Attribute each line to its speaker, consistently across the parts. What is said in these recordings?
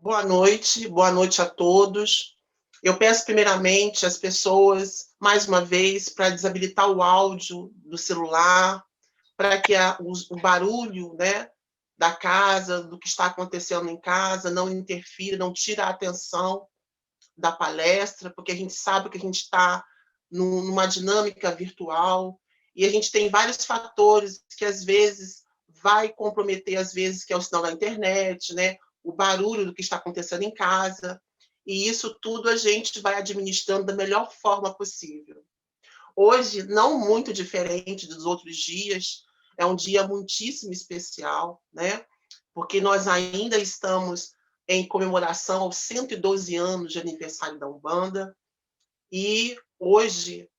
Speaker 1: Boa noite a todos. Eu peço primeiramente às pessoas, mais uma vez, para desabilitar o áudio do celular, para que o barulho, né, da casa, do que está acontecendo em casa, não interfira, não tire a atenção da palestra, porque a gente sabe que a gente está numa dinâmica virtual e a gente tem vários fatores que às vezes vai comprometer, às vezes, que é o sinal da internet, né? O barulho do que está acontecendo em casa, e isso tudo a gente vai administrando da melhor forma possível. Hoje, não muito diferente dos outros dias, é um dia muitíssimo especial, né? Porque nós ainda estamos em comemoração aos 112 anos de aniversário da Umbanda, e hoje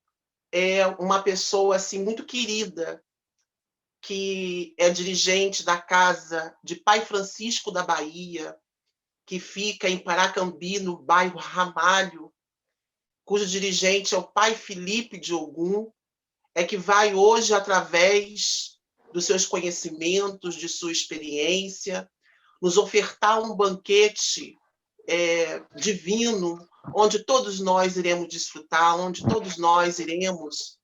Speaker 1: é uma pessoa assim muito querida, que é dirigente da casa de Pai Francisco da Bahia, que fica em Paracambi, no bairro Ramalho, cujo dirigente é o Pai Felipe de Ogum, é que vai hoje, através dos seus conhecimentos, de sua experiência, nos ofertar um banquete divino, onde todos nós iremos desfrutar, onde todos nós iremos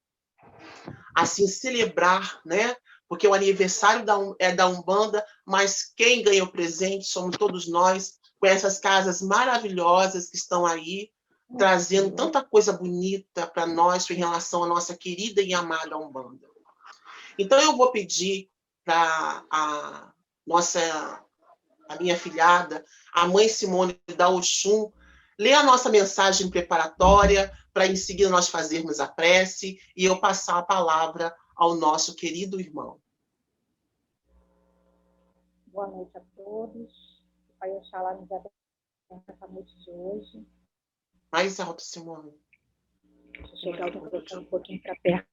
Speaker 1: assim celebrar, né? Porque o aniversário é da Umbanda, mas quem ganha o presente somos todos nós, com essas casas maravilhosas que estão aí, trazendo tanta coisa bonita para nós em relação à nossa querida e amada Umbanda. Então eu vou pedir para a minha filhada, a mãe Simone da Oxum, ler a nossa mensagem preparatória, para em seguida nós fazermos a prece e eu passar a palavra ao nosso querido irmão.
Speaker 2: Boa noite a todos. O Pai Oxalá nos abençoe nessa noite de hoje.
Speaker 1: Mais alto, Simone.
Speaker 2: Deixa eu chegar o microfone um pouquinho para perto.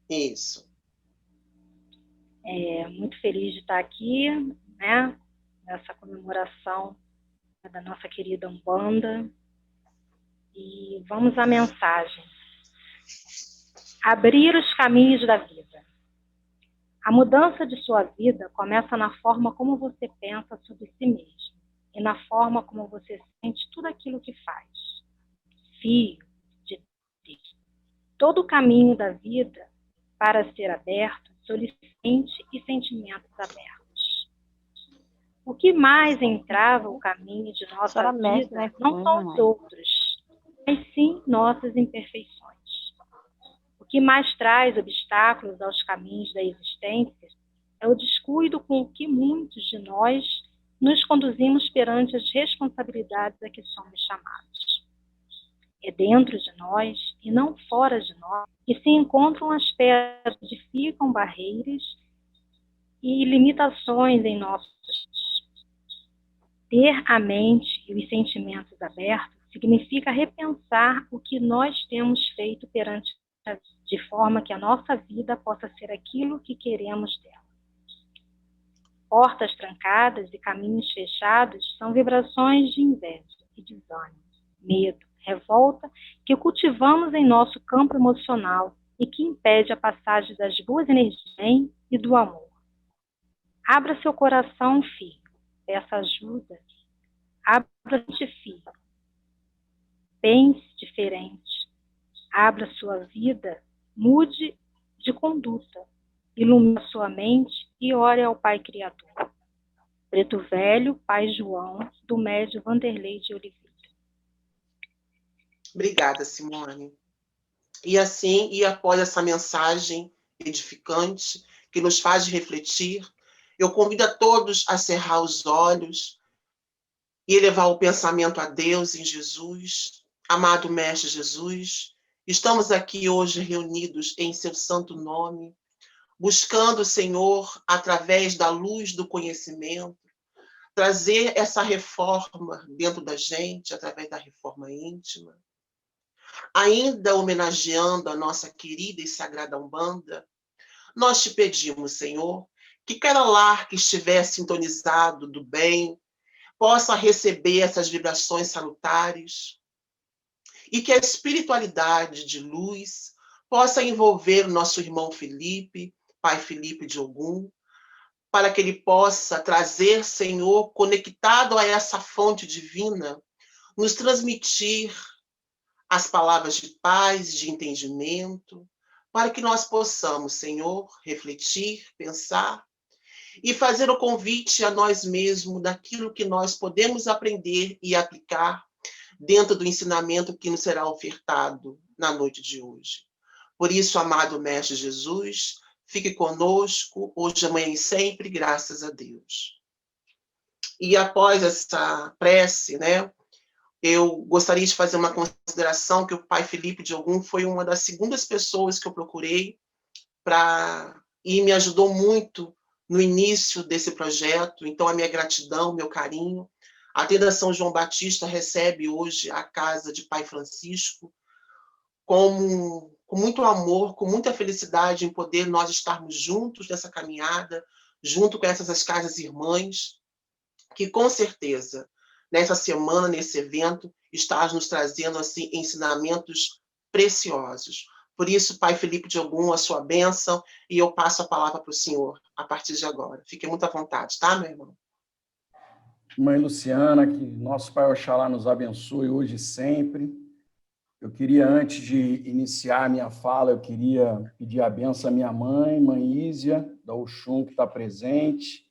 Speaker 1: Isso.
Speaker 2: Muito feliz de estar aqui, né, nessa comemoração da nossa querida Umbanda. E vamos à mensagem. Abrir os caminhos da vida. A mudança de sua vida começa na forma como você pensa sobre si mesmo e na forma como você sente tudo aquilo que faz. Filho de Deus. Todo o caminho da vida, para ser aberto, solicita e sentimentos abertos. O que mais entrava o caminho de nossa vida não são os outros, mas sim nossas imperfeições. O que mais traz obstáculos aos caminhos da existência é o descuido com o que muitos de nós nos conduzimos perante as responsabilidades a que somos chamados. É dentro de nós, e não fora de nós, que se encontram as pedras que edificam barreiras e limitações em nossos. Ter a mente e os sentimentos abertos significa repensar o que nós temos feito perante a vida, de forma que a nossa vida possa ser aquilo que queremos dela. Portas trancadas e caminhos fechados são vibrações de inveja e desânimo, medo, revolta que cultivamos em nosso campo emocional e que impede a passagem das boas energias e do amor. Abra seu coração, filho. Peça ajuda. Abra-se, filho. Pense diferente. Abra sua vida. Mude de conduta. Ilumine sua mente e ore ao Pai Criador. Preto Velho, Pai João, do médio Vanderlei de Oliveira.
Speaker 1: Obrigada, Simone. E assim, e após essa mensagem edificante, que nos faz refletir, eu convido a todos a cerrar os olhos e elevar o pensamento a Deus em Jesus. Amado Mestre Jesus, estamos aqui hoje reunidos em seu santo nome, buscando, Senhor, através da luz do conhecimento, trazer essa reforma dentro da gente, através da reforma íntima. Ainda homenageando a nossa querida e sagrada Umbanda, nós te pedimos, Senhor, que cada lar que estiver sintonizado do bem possa receber essas vibrações salutares e que a espiritualidade de luz possa envolver o nosso irmão Felipe, Pai Felipe de Ogum, para que ele possa trazer, Senhor, conectado a essa fonte divina, nos transmitir as palavras de paz, de entendimento, para que nós possamos, Senhor, refletir, pensar e fazer o convite a nós mesmos daquilo que nós podemos aprender e aplicar dentro do ensinamento que nos será ofertado na noite de hoje. Por isso, amado Mestre Jesus, fique conosco, hoje, amanhã e sempre, graças a Deus. E após essa prece, né, eu gostaria de fazer uma consideração que o Pai Felipe de Ogum foi uma das segundas pessoas que eu procurei e me ajudou muito no início desse projeto. Então, a minha gratidão, meu carinho. A Tenda São João Batista recebe hoje a casa de Pai Francisco com muito amor, com muita felicidade em poder nós estarmos juntos nessa caminhada, junto com essas casas irmãs, que com certeza, nessa semana, nesse evento, está nos trazendo assim, ensinamentos preciosos. Por isso, Pai Felipe de Ogum, a sua bênção, e eu passo a palavra para o senhor a partir de agora. Fique muito à vontade, tá, meu irmão?
Speaker 3: Mãe Luciana, que nosso Pai Oxalá nos abençoe hoje e sempre. Eu queria, antes de iniciar a minha fala, eu queria pedir a benção à minha mãe, Mãe Ísia, da Oxum, que está presente.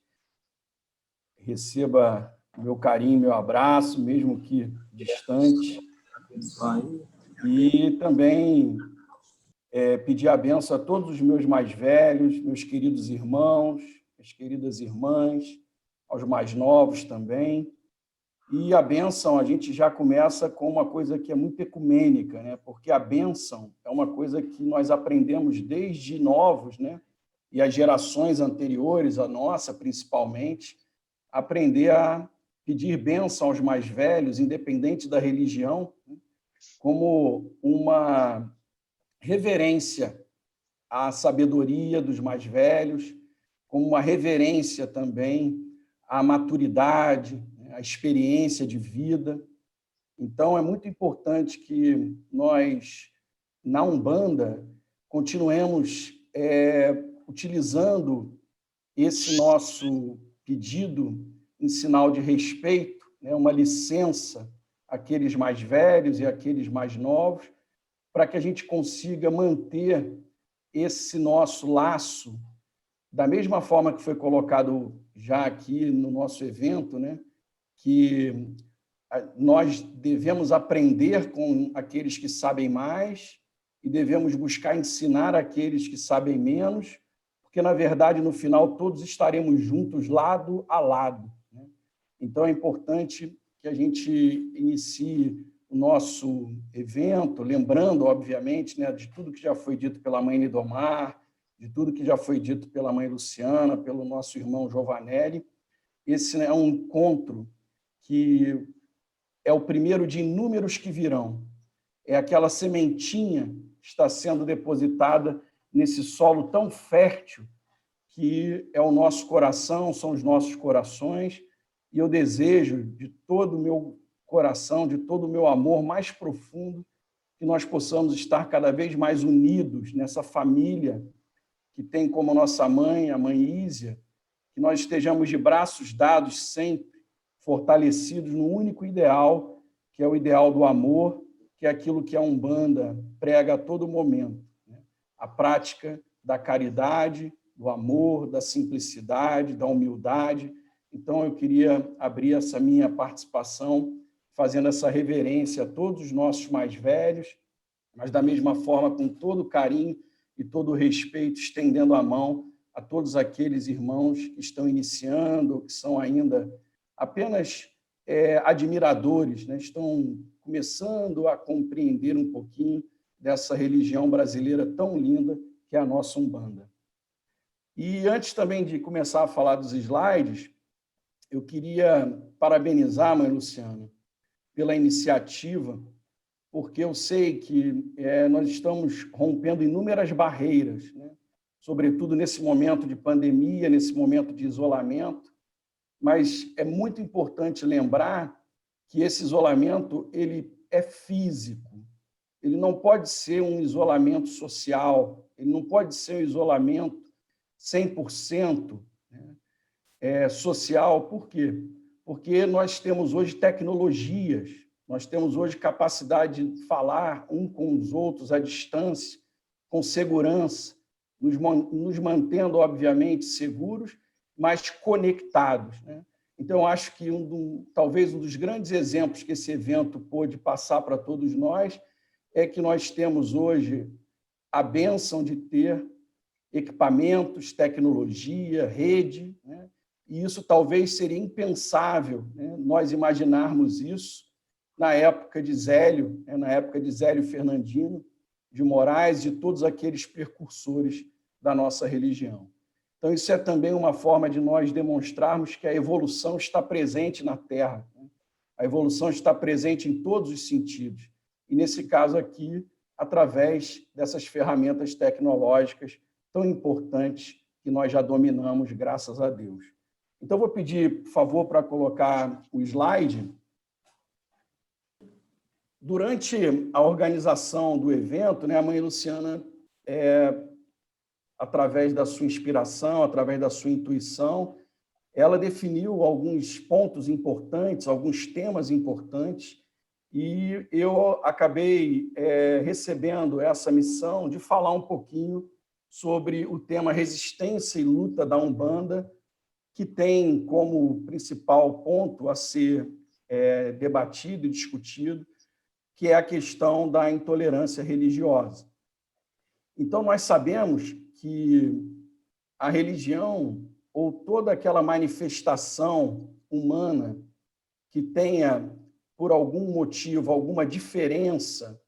Speaker 3: Receba meu carinho, meu abraço, mesmo que distante. E também pedir a benção a todos os meus mais velhos, meus queridos irmãos, minhas queridas irmãs, aos mais novos também. E a bênção, a gente já começa com uma coisa que é muito ecumênica, né? Porque a bênção é uma coisa que nós aprendemos desde novos, né? E as gerações anteriores, a nossa principalmente, aprender a pedir bênção aos mais velhos, independente da religião, né? Como uma reverência à sabedoria dos mais velhos, como uma reverência também à maturidade, a experiência de vida. Então, é muito importante que nós, na Umbanda, continuemos utilizando esse nosso pedido em sinal de respeito, né, uma licença àqueles mais velhos e àqueles mais novos, para que a gente consiga manter esse nosso laço, da mesma forma que foi colocado já aqui no nosso evento, né, que nós devemos aprender com aqueles que sabem mais e devemos buscar ensinar aqueles que sabem menos, porque, na verdade, no final, todos estaremos juntos, lado a lado, né? Então, é importante que a gente inicie o nosso evento, lembrando, obviamente, né, de tudo que já foi dito pela mãe Lidomar, de tudo que já foi dito pela mãe Luciana, pelo nosso irmão Giovanelli. Esse é um encontro que é o primeiro de inúmeros que virão. É aquela sementinha que está sendo depositada nesse solo tão fértil que é o nosso coração, são os nossos corações, e eu desejo de todo o meu coração, de todo o meu amor mais profundo, que nós possamos estar cada vez mais unidos nessa família que tem como nossa mãe, a mãe Ísia, que nós estejamos de braços dados sempre, fortalecidos no único ideal, que é o ideal do amor, que é aquilo que a Umbanda prega a todo momento, né? A prática da caridade, do amor, da simplicidade, da humildade. Então, eu queria abrir essa minha participação fazendo essa reverência a todos os nossos mais velhos, mas, da mesma forma, com todo o carinho e todo o respeito, estendendo a mão a todos aqueles irmãos que estão iniciando, que são ainda apenas admiradores, né? Estão começando a compreender um pouquinho dessa religião brasileira tão linda que é a nossa Umbanda. E antes também de começar a falar dos slides, eu queria parabenizar, mãe Luciana, pela iniciativa, porque eu sei que nós estamos rompendo inúmeras barreiras, né? Sobretudo nesse momento de pandemia, nesse momento de isolamento, mas é muito importante lembrar que esse isolamento ele é físico, ele não pode ser um isolamento social, ele não pode ser um isolamento 100%, né? social. Por quê? Porque nós temos hoje tecnologias, nós temos hoje capacidade de falar um com os outros à distância, com segurança, nos mantendo, obviamente, seguros, mas conectados, né? Então, eu acho que talvez um dos grandes exemplos que esse evento pôde passar para todos nós é que nós temos hoje a bênção de ter equipamentos, tecnologia, rede, né? E isso talvez seria impensável, né, nós imaginarmos isso na época de Zélio, né, na época de Zélio Fernandino de Moraes e todos aqueles precursores da nossa religião. Então, isso é também uma forma de nós demonstrarmos que a evolução está presente na Terra, né? A evolução está presente em todos os sentidos. E, nesse caso aqui, através dessas ferramentas tecnológicas tão importantes que nós já dominamos, graças a Deus. Então, vou pedir, por favor, para colocar o slide. Durante a organização do evento, né, a mãe Luciana, através da sua inspiração, através da sua intuição, ela definiu alguns pontos importantes, alguns temas importantes, e eu acabei recebendo essa missão de falar um pouquinho sobre o tema resistência e luta da Umbanda, que tem como principal ponto a ser debatido e discutido, que é a questão da intolerância religiosa. Então, nós sabemos que a religião, ou toda aquela manifestação humana que tenha, por algum motivo, alguma diferença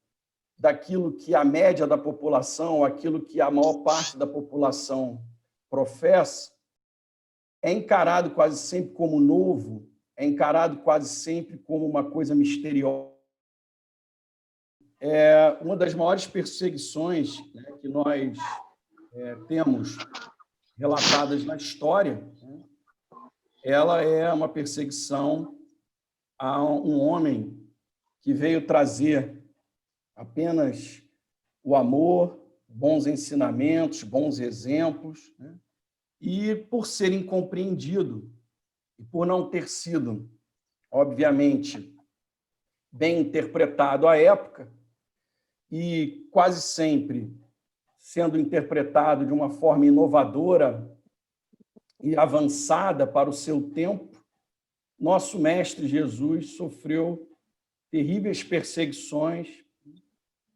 Speaker 3: daquilo que a média da população, aquilo que a maior parte da população professa, é encarado quase sempre como novo, é encarado quase sempre como uma coisa misteriosa. Uma das maiores perseguições, né, que nós temos relatadas na história, né, ela é uma perseguição a um homem que veio trazer apenas o amor, bons ensinamentos, bons exemplos, né, e por ser incompreendido e por não ter sido, obviamente, bem interpretado à época, e quase sempre sendo interpretado de uma forma inovadora e avançada para o seu tempo, nosso Mestre Jesus sofreu terríveis perseguições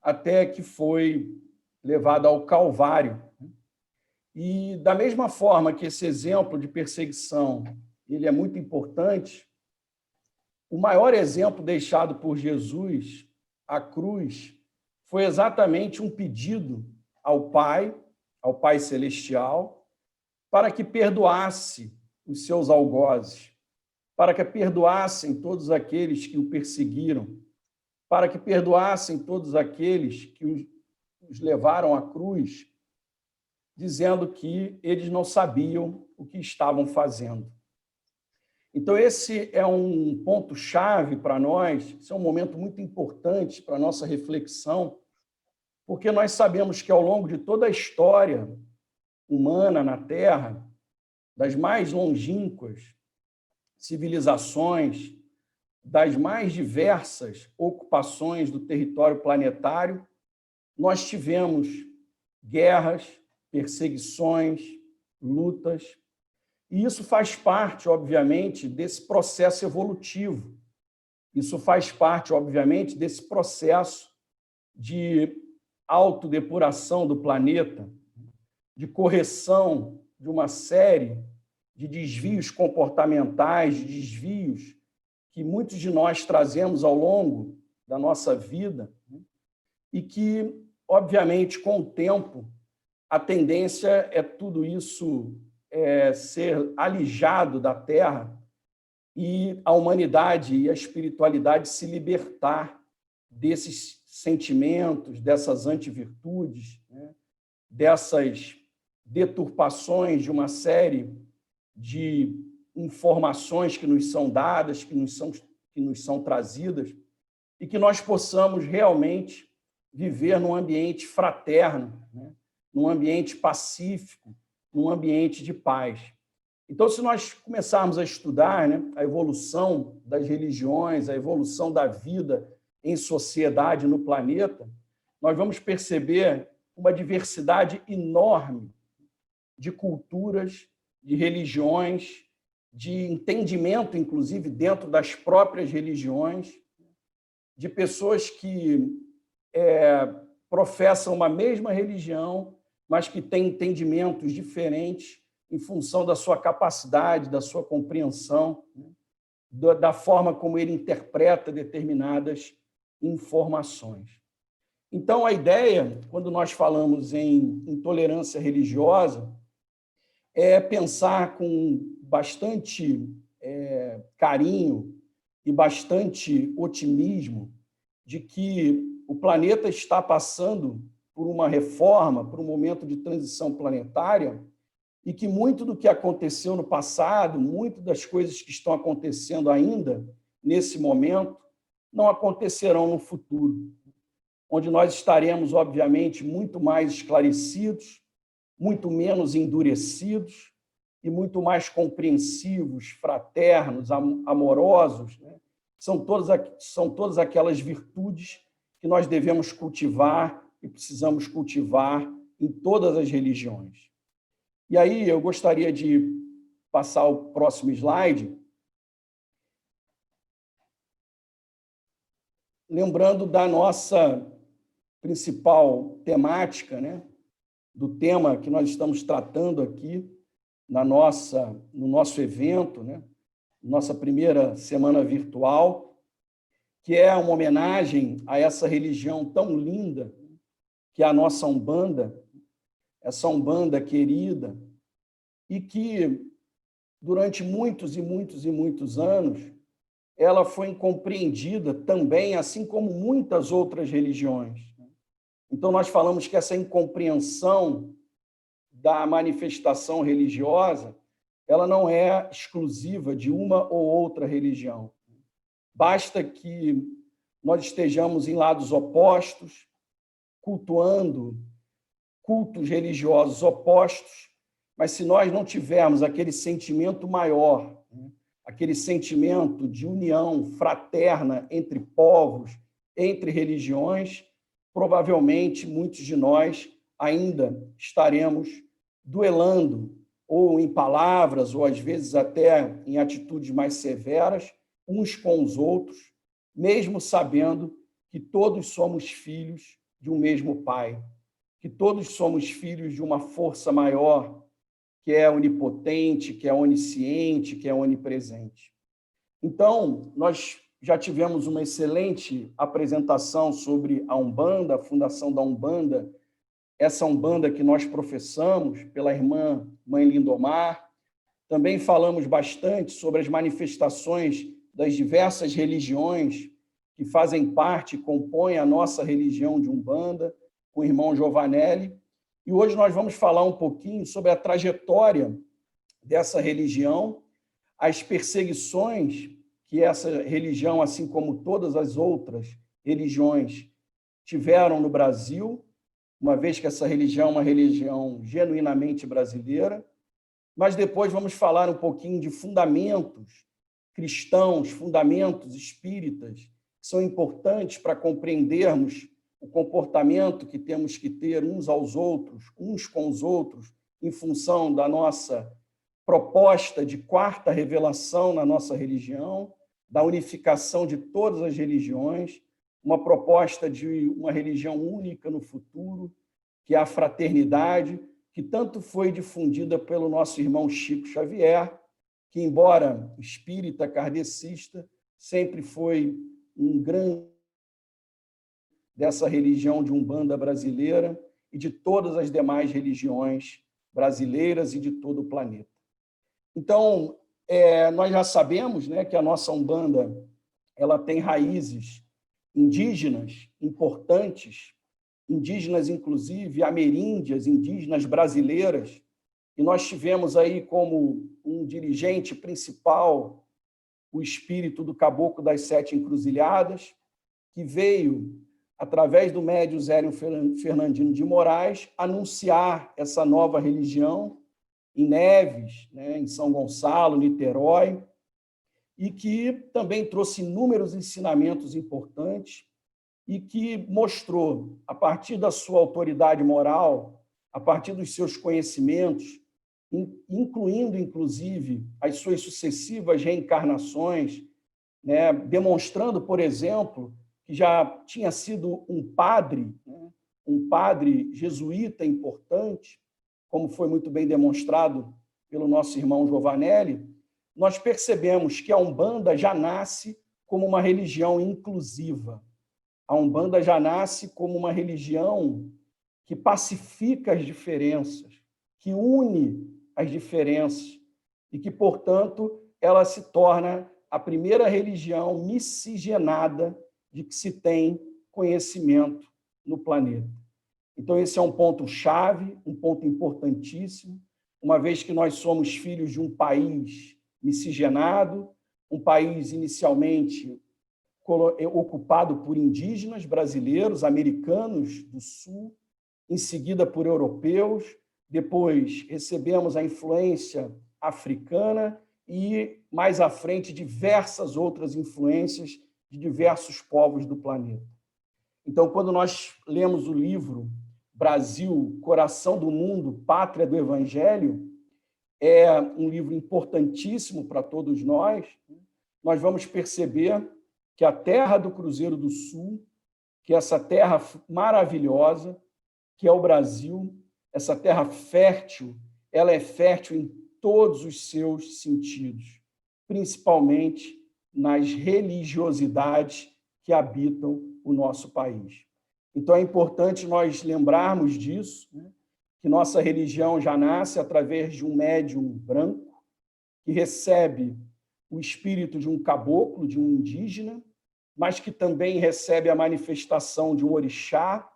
Speaker 3: até que foi levado ao Calvário. E, da mesma forma que esse exemplo de perseguição ele é muito importante, o maior exemplo deixado por Jesus, a cruz, foi exatamente um pedido ao Pai Celestial, para que perdoasse os seus algozes, para que perdoassem todos aqueles que o perseguiram, para que perdoassem todos aqueles que os levaram à cruz, dizendo que eles não sabiam o que estavam fazendo. Então, esse é um ponto-chave para nós, esse é um momento muito importante para a nossa reflexão, porque nós sabemos que, ao longo de toda a história humana na Terra, das mais longínquas civilizações, das mais diversas ocupações do território planetário, nós tivemos guerras, perseguições, lutas, e isso faz parte, obviamente, desse processo evolutivo. Isso faz parte, obviamente, desse processo de autodepuração do planeta, de correção de uma série de desvios comportamentais, de desvios que muitos de nós trazemos ao longo da nossa vida, e que, obviamente, com o tempo, a tendência é tudo isso ser alijado da Terra e a humanidade e a espiritualidade se libertar desses sentimentos, dessas antivirtudes, né, dessas deturpações de uma série de informações que nos são dadas, que nos são trazidas, e que nós possamos realmente viver num ambiente fraterno, né, num ambiente pacífico, num ambiente de paz. Então, se nós começarmos a estudar, né, a evolução das religiões, a evolução da vida em sociedade no planeta, nós vamos perceber uma diversidade enorme de culturas, de religiões, de entendimento, inclusive, dentro das próprias religiões, de pessoas que professam uma mesma religião, mas que têm entendimentos diferentes em função da sua capacidade, da sua compreensão, né, da forma como ele interpreta determinadas informações. Então, a ideia, quando nós falamos em intolerância religiosa, é pensar com bastante carinho e bastante otimismo de que o planeta está passando por uma reforma, por um momento de transição planetária, e que muito do que aconteceu no passado, muito das coisas que estão acontecendo ainda nesse momento, não acontecerão no futuro, onde nós estaremos, obviamente, muito mais esclarecidos, muito menos endurecidos e muito mais compreensivos, fraternos, amorosos, né? São todas aquelas virtudes que nós devemos cultivar e precisamos cultivar em todas as religiões. E aí eu gostaria de passar o próximo slide, lembrando da nossa principal temática, né, do tema que nós estamos tratando aqui no nosso evento, né, nossa primeira semana virtual, que é uma homenagem a essa religião tão linda que é a nossa Umbanda, essa Umbanda querida, e que, durante muitos e muitos e muitos anos, ela foi incompreendida também, assim como muitas outras religiões. Então, nós falamos que essa incompreensão da manifestação religiosa, ela não é exclusiva de uma ou outra religião. Basta que nós estejamos em lados opostos, cultuando cultos religiosos opostos, mas se nós não tivermos aquele sentimento maior, né, aquele sentimento de união fraterna entre povos, entre religiões, provavelmente muitos de nós ainda estaremos duelando, ou em palavras, ou às vezes até em atitudes mais severas, uns com os outros, mesmo sabendo que todos somos filhos de um mesmo Pai, que todos somos filhos de uma força maior, que é onipotente, que é onisciente, que é onipresente. Então, nós já tivemos uma excelente apresentação sobre a Umbanda, a fundação da Umbanda, essa Umbanda que nós professamos pela irmã Mãe Lindomar. Também falamos bastante sobre as manifestações das diversas religiões que fazem parte e compõem a nossa religião de Umbanda, com o irmão Giovanelli. E hoje nós vamos falar um pouquinho sobre a trajetória dessa religião, as perseguições que essa religião, assim como todas as outras religiões, tiveram no Brasil, uma vez que essa religião é uma religião genuinamente brasileira. Mas depois vamos falar um pouquinho de fundamentos cristãos, fundamentos espíritas, que são importantes para compreendermos o comportamento que temos que ter uns aos outros, uns com os outros, em função da nossa proposta de quarta revelação na nossa religião, da unificação de todas as religiões, uma proposta de uma religião única no futuro, que é a fraternidade, que tanto foi difundida pelo nosso irmão Chico Xavier, que, embora espírita kardecista, sempre foi um grande dessa religião de Umbanda brasileira e de todas as demais religiões brasileiras e de todo o planeta. Então, nós já sabemos, né, que a nossa Umbanda ela tem raízes indígenas importantes, indígenas, inclusive, ameríndias, indígenas brasileiras, e nós tivemos aí como um dirigente principal o espírito do Caboclo das Sete Encruzilhadas, que veio, através do médium Zério Fernandino de Moraes, anunciar essa nova religião, em Neves, né, em São Gonçalo, Niterói, e que também trouxe inúmeros ensinamentos importantes e que mostrou, a partir da sua autoridade moral, a partir dos seus conhecimentos, incluindo, inclusive, as suas sucessivas reencarnações, né, demonstrando, por exemplo, que já tinha sido um padre, né, um padre jesuíta importante, como foi muito bem demonstrado pelo nosso irmão Giovanelli, nós percebemos que a Umbanda já nasce como uma religião inclusiva. A Umbanda já nasce como uma religião que pacifica as diferenças, que une as diferenças e que, portanto, ela se torna a primeira religião miscigenada de que se tem conhecimento no planeta. Então, esse é um ponto-chave, um ponto importantíssimo, uma vez que nós somos filhos de um país miscigenado, um país inicialmente ocupado por indígenas brasileiros, americanos do Sul, em seguida por europeus, depois recebemos a influência africana e, mais à frente, diversas outras influências de diversos povos do planeta. Então, quando nós lemos o livro Brasil, Coração do Mundo, Pátria do Evangelho, é um livro importantíssimo para todos nós, nós vamos perceber que a terra do Cruzeiro do Sul, que essa terra maravilhosa, que é o Brasil, essa terra fértil, ela é fértil em todos os seus sentidos, principalmente nas religiosidades que habitam o nosso país. Então, é importante nós lembrarmos disso, né? Que nossa religião já nasce através de um médium branco que recebe o espírito de um caboclo, de um indígena, mas que também recebe a manifestação de um orixá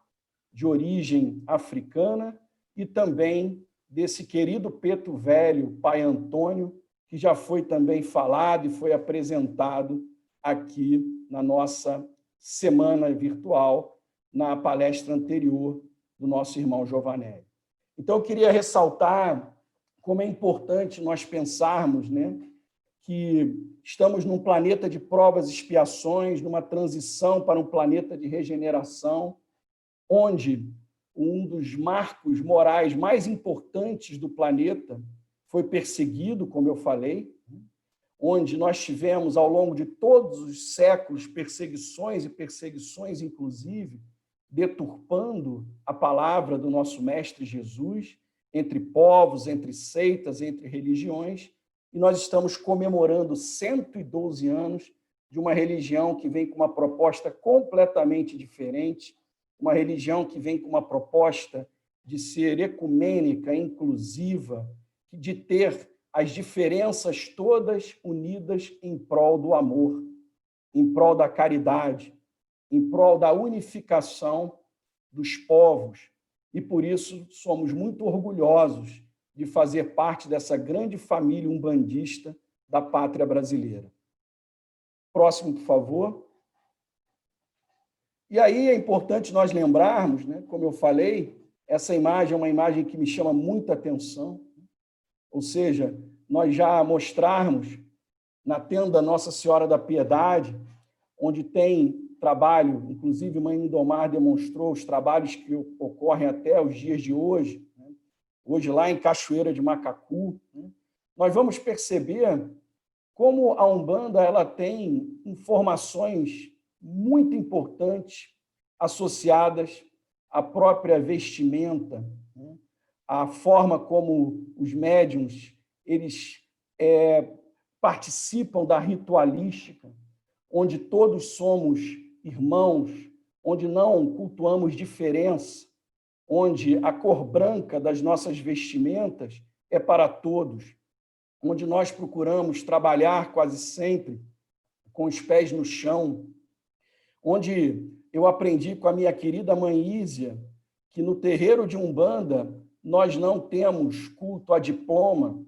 Speaker 3: de origem africana e também desse querido preto velho, Pai Antônio, que já foi também falado e foi apresentado aqui na nossa semana virtual, na palestra anterior do nosso irmão Giovanelli. Então, eu queria ressaltar como é importante nós pensarmos, né, que estamos num planeta de provas e expiações, numa transição para um planeta de regeneração, onde um dos marcos morais mais importantes do planeta foi perseguido, como eu falei, onde nós tivemos, ao longo de todos os séculos, perseguições, inclusive, deturpando a palavra do nosso Mestre Jesus, entre povos, entre seitas, entre religiões, e nós estamos comemorando 112 anos de uma religião que vem com uma proposta completamente diferente, uma religião que vem com uma proposta de ser ecumênica, inclusiva, de ter as diferenças todas unidas em prol do amor, em prol da caridade, em prol da unificação dos povos. E, por isso, somos muito orgulhosos de fazer parte dessa grande família umbandista da pátria brasileira. Próximo, por favor. E aí é importante nós lembrarmos, né, como eu falei, essa imagem é uma imagem que me chama muita atenção, ou seja, nós já mostrarmos na tenda Nossa Senhora da Piedade, onde tem trabalho, inclusive Mãe Lindomar demonstrou os trabalhos que ocorrem até os dias de hoje, né? Hoje lá em Cachoeira de Macacu, né? Nós vamos perceber como a Umbanda ela tem informações muito importantes associadas à própria vestimenta, né? A forma como os médiuns eles participam da ritualística, onde todos somos irmãos, onde não cultuamos diferença, onde a cor branca das nossas vestimentas é para todos, onde nós procuramos trabalhar quase sempre com os pés no chão, onde eu aprendi com a minha querida mãe Ísia que no terreiro de Umbanda nós não temos culto a diploma,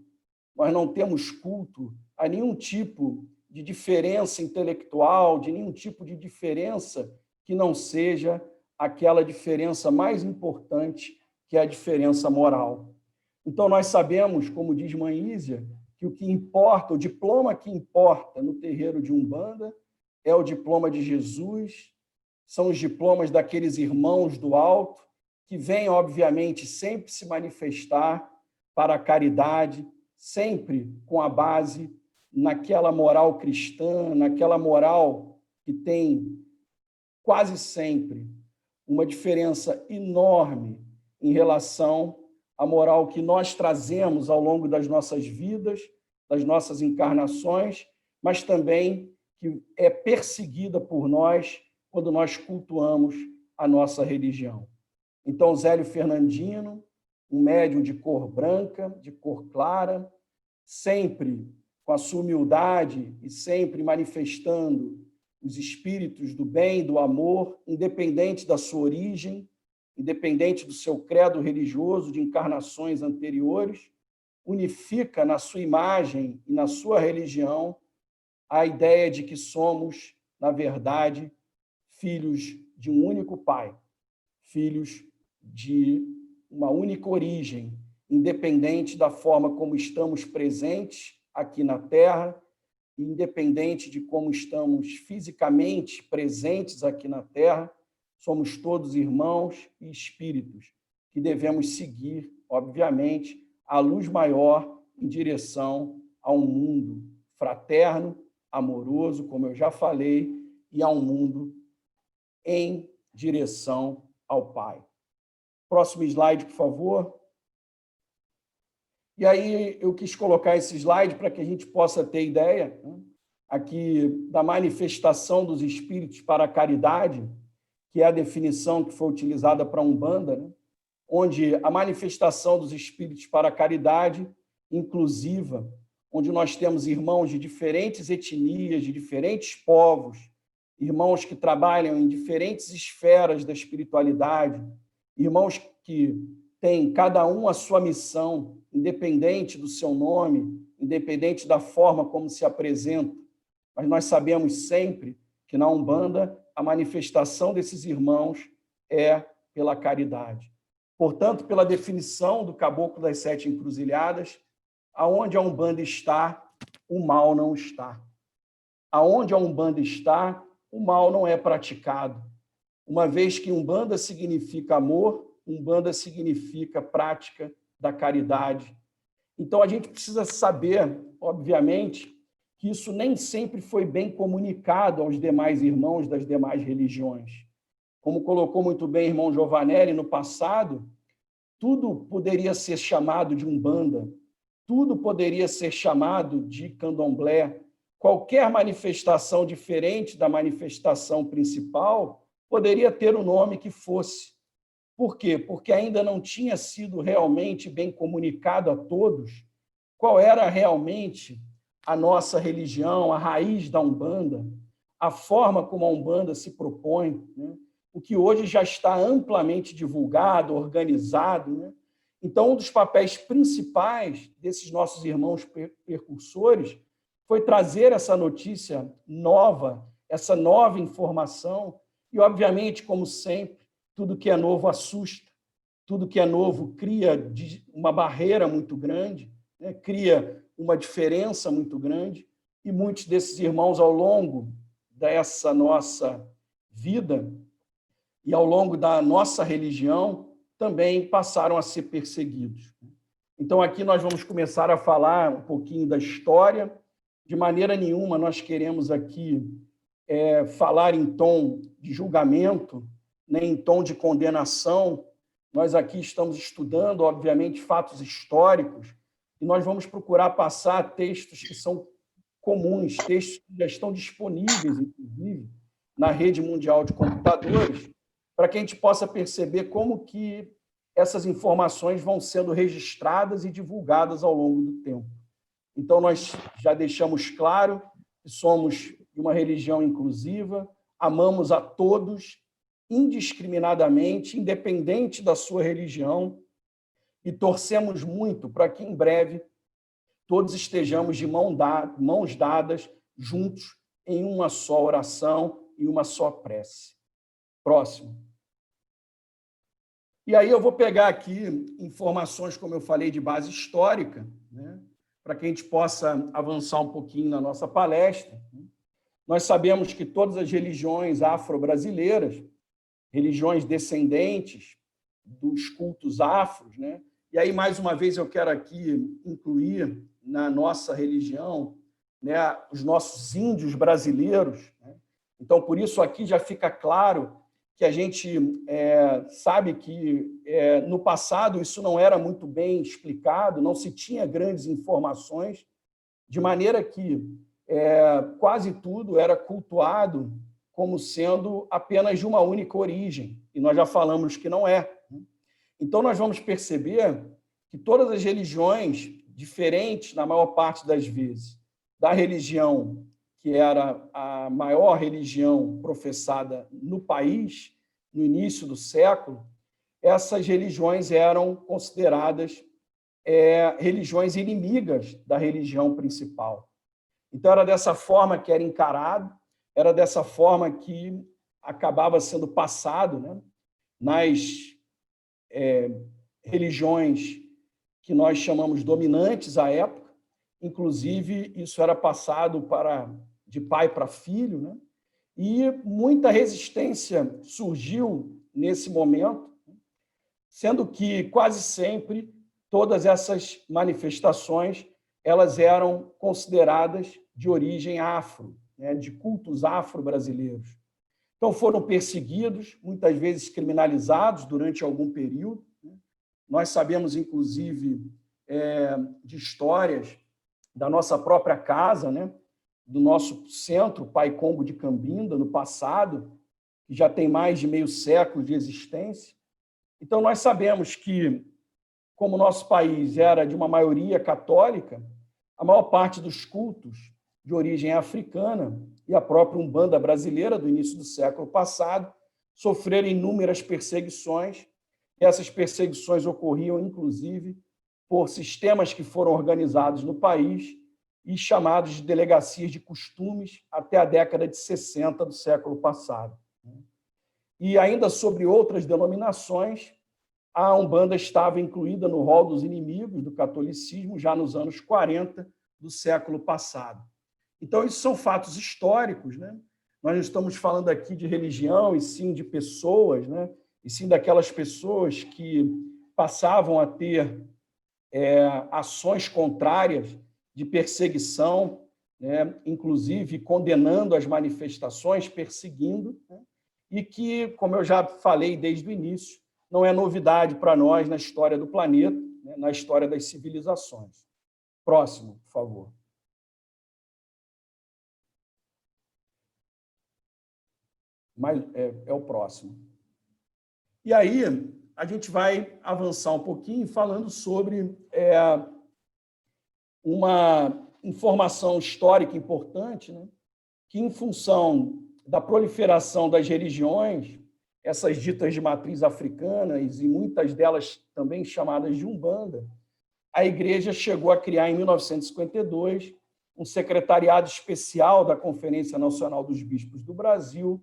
Speaker 3: nós não temos culto a nenhum tipo de diferença intelectual, de nenhum tipo de diferença que não seja aquela diferença mais importante, que é a diferença moral. Então, nós sabemos, como diz Mãe Ísia, que o que importa, o diploma que importa no terreiro de Umbanda é o diploma de Jesus, são os diplomas daqueles irmãos do alto, que vêm, obviamente, sempre se manifestar para a caridade, sempre com a base naquela moral cristã, naquela moral que tem quase sempre uma diferença enorme em relação à moral que nós trazemos ao longo das nossas vidas, das nossas encarnações, mas também que é perseguida por nós quando nós cultuamos a nossa religião. Então, Zélio Fernandino, um médium de cor branca, de cor clara, sempre com a sua humildade e sempre manifestando os espíritos do bem, do amor, independente da sua origem, independente do seu credo religioso de encarnações anteriores, unifica na sua imagem e na sua religião a ideia de que somos, na verdade, filhos de um único Pai, filhos de uma única origem, independente da forma como estamos presentes aqui na Terra, independente de como estamos fisicamente presentes aqui na Terra, somos todos irmãos e espíritos que devemos seguir, obviamente, a luz maior em direção a um mundo fraterno, amoroso, como eu já falei, e a um mundo em direção ao Pai. Próximo slide, por favor. E aí eu quis colocar esse slide para que a gente possa ter ideia, né, aqui da manifestação dos espíritos para a caridade, que é a definição que foi utilizada para a Umbanda, né, onde a manifestação dos espíritos para a caridade inclusiva, onde nós temos irmãos de diferentes etnias, de diferentes povos, irmãos que trabalham em diferentes esferas da espiritualidade, irmãos que têm cada um a sua missão, independente do seu nome, independente da forma como se apresenta. Mas nós sabemos sempre que na Umbanda a manifestação desses irmãos é pela caridade. Portanto, pela definição do Caboclo das Sete Encruzilhadas, aonde a Umbanda está, o mal não está. Aonde a Umbanda está, o mal não é praticado. Uma vez que Umbanda significa amor, Umbanda significa prática da caridade. Então, a gente precisa saber, obviamente, que isso nem sempre foi bem comunicado aos demais irmãos das demais religiões. Como colocou muito bem o irmão Giovanelli no passado, tudo poderia ser chamado de Umbanda, tudo poderia ser chamado de Candomblé. Qualquer manifestação diferente da manifestação principal poderia ter o nome que fosse. Por quê? Porque ainda não tinha sido realmente bem comunicado a todos qual era realmente a nossa religião, a raiz da Umbanda, a forma como a Umbanda se propõe, né? O que hoje já está amplamente divulgado, organizado, né? Então, um dos papéis principais desses nossos irmãos percursores foi trazer essa notícia nova, essa nova informação, e, obviamente, como sempre, tudo que é novo assusta, tudo que é novo cria uma barreira muito grande, né? Cria uma diferença muito grande, e muitos desses irmãos, ao longo dessa nossa vida e ao longo da nossa religião, também passaram a ser perseguidos. Então, aqui nós vamos começar a falar um pouquinho da história. De maneira nenhuma nós queremos aqui falar em tom de julgamento, nem em tom de condenação. Nós aqui estamos estudando, obviamente, fatos históricos, e nós vamos procurar passar textos que são comuns, textos que já estão disponíveis, inclusive, na rede mundial de computadores, para que a gente possa perceber como que essas informações vão sendo registradas e divulgadas ao longo do tempo. Então, nós já deixamos claro que somos de uma religião inclusiva, amamos a todos, indiscriminadamente, independente da sua religião, e torcemos muito para que, em breve, todos estejamos de mãos dadas, juntos, em uma só oração e uma só prece. Próximo. E aí eu vou pegar aqui informações, como eu falei, de base histórica, né, para que a gente possa avançar um pouquinho na nossa palestra. Nós sabemos que todas as religiões afro-brasileiras, religiões descendentes dos cultos afros, né? E aí, mais uma vez, eu quero aqui incluir na nossa religião, né, os nossos índios brasileiros, né? Então, por isso, aqui já fica claro que a gente sabe que, no passado, isso não era muito bem explicado, não se tinha grandes informações, de maneira que quase tudo era cultuado como sendo apenas de uma única origem, e nós já falamos que não é. Então, nós vamos perceber que todas as religiões, diferentes, na maior parte das vezes, da religião que era a maior religião professada no país, no início do século, essas religiões eram consideradas religiões inimigas da religião principal. Então, era dessa forma que era encarado, era dessa forma que acabava sendo passado, né, nas religiões que nós chamamos dominantes à época. Inclusive, isso era passado de pai para filho, né? E muita resistência surgiu nesse momento, sendo que quase sempre todas essas manifestações elas eram consideradas de origem afro, né? De cultos afro-brasileiros. Então, foram perseguidos, muitas vezes criminalizados durante algum período. Nós sabemos, inclusive, de histórias da nossa própria casa, né? Do nosso centro, Pai Combo de Cambinda, no passado, que já tem mais de meio século de existência. Então, nós sabemos que, como o nosso país era de uma maioria católica, a maior parte dos cultos de origem africana e a própria Umbanda brasileira do início do século passado sofreram inúmeras perseguições. Essas perseguições ocorriam, inclusive, por sistemas que foram organizados no país e chamados de delegacias de costumes até a década de 60 do século passado. E ainda sobre outras denominações, a Umbanda estava incluída no rol dos inimigos do catolicismo já nos anos 40 do século passado. Então, isso são fatos históricos, né? Nós não estamos falando aqui de religião, e sim de pessoas, né? E sim daquelas pessoas que passavam a ter ações contrárias de perseguição, né? Inclusive condenando as manifestações, perseguindo, né? E que, como eu já falei desde o início, não é novidade para nós na história do planeta, né? Na história das civilizações. Próximo, por favor. Mas é o próximo. E aí, a gente vai avançar um pouquinho falando sobre uma informação histórica importante, né? Que, em função da proliferação das religiões, essas ditas de matriz africana, e muitas delas também chamadas de Umbanda, a Igreja chegou a criar, em 1952, um secretariado especial da Conferência Nacional dos Bispos do Brasil,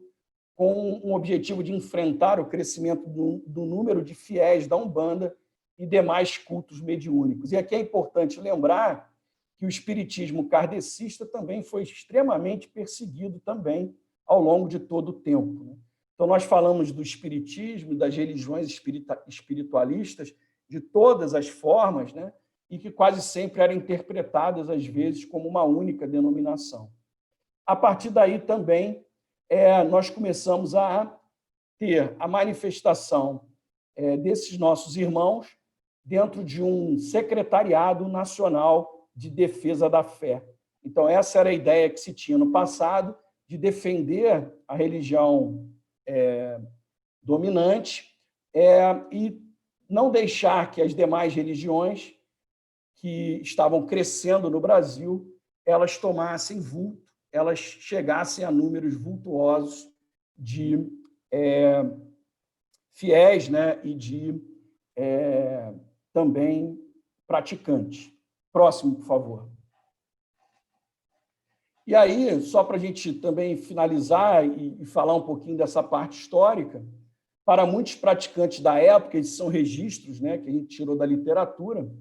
Speaker 3: com um objetivo de enfrentar o crescimento do número de fiéis da Umbanda e demais cultos mediúnicos. E aqui é importante lembrar que o espiritismo kardecista também foi extremamente perseguido também ao longo de todo o tempo, né? Então, nós falamos do espiritismo, das religiões espiritualistas, de todas as formas, né? E que quase sempre eram interpretadas, às vezes, como uma única denominação. A partir daí, também, nós começamos a ter a manifestação desses nossos irmãos dentro de um secretariado nacional de defesa da fé. Então, essa era a ideia que se tinha no passado, de defender a religião dominante e não deixar que as demais religiões que estavam crescendo no Brasil, elas tomassem vulto, elas chegassem a números vultuosos de fiéis, né, e de também praticantes. Próximo, por favor. E aí, só para a gente também finalizar e falar um pouquinho dessa parte histórica, para muitos praticantes da época, esses são registros, né, que a gente tirou da literatura,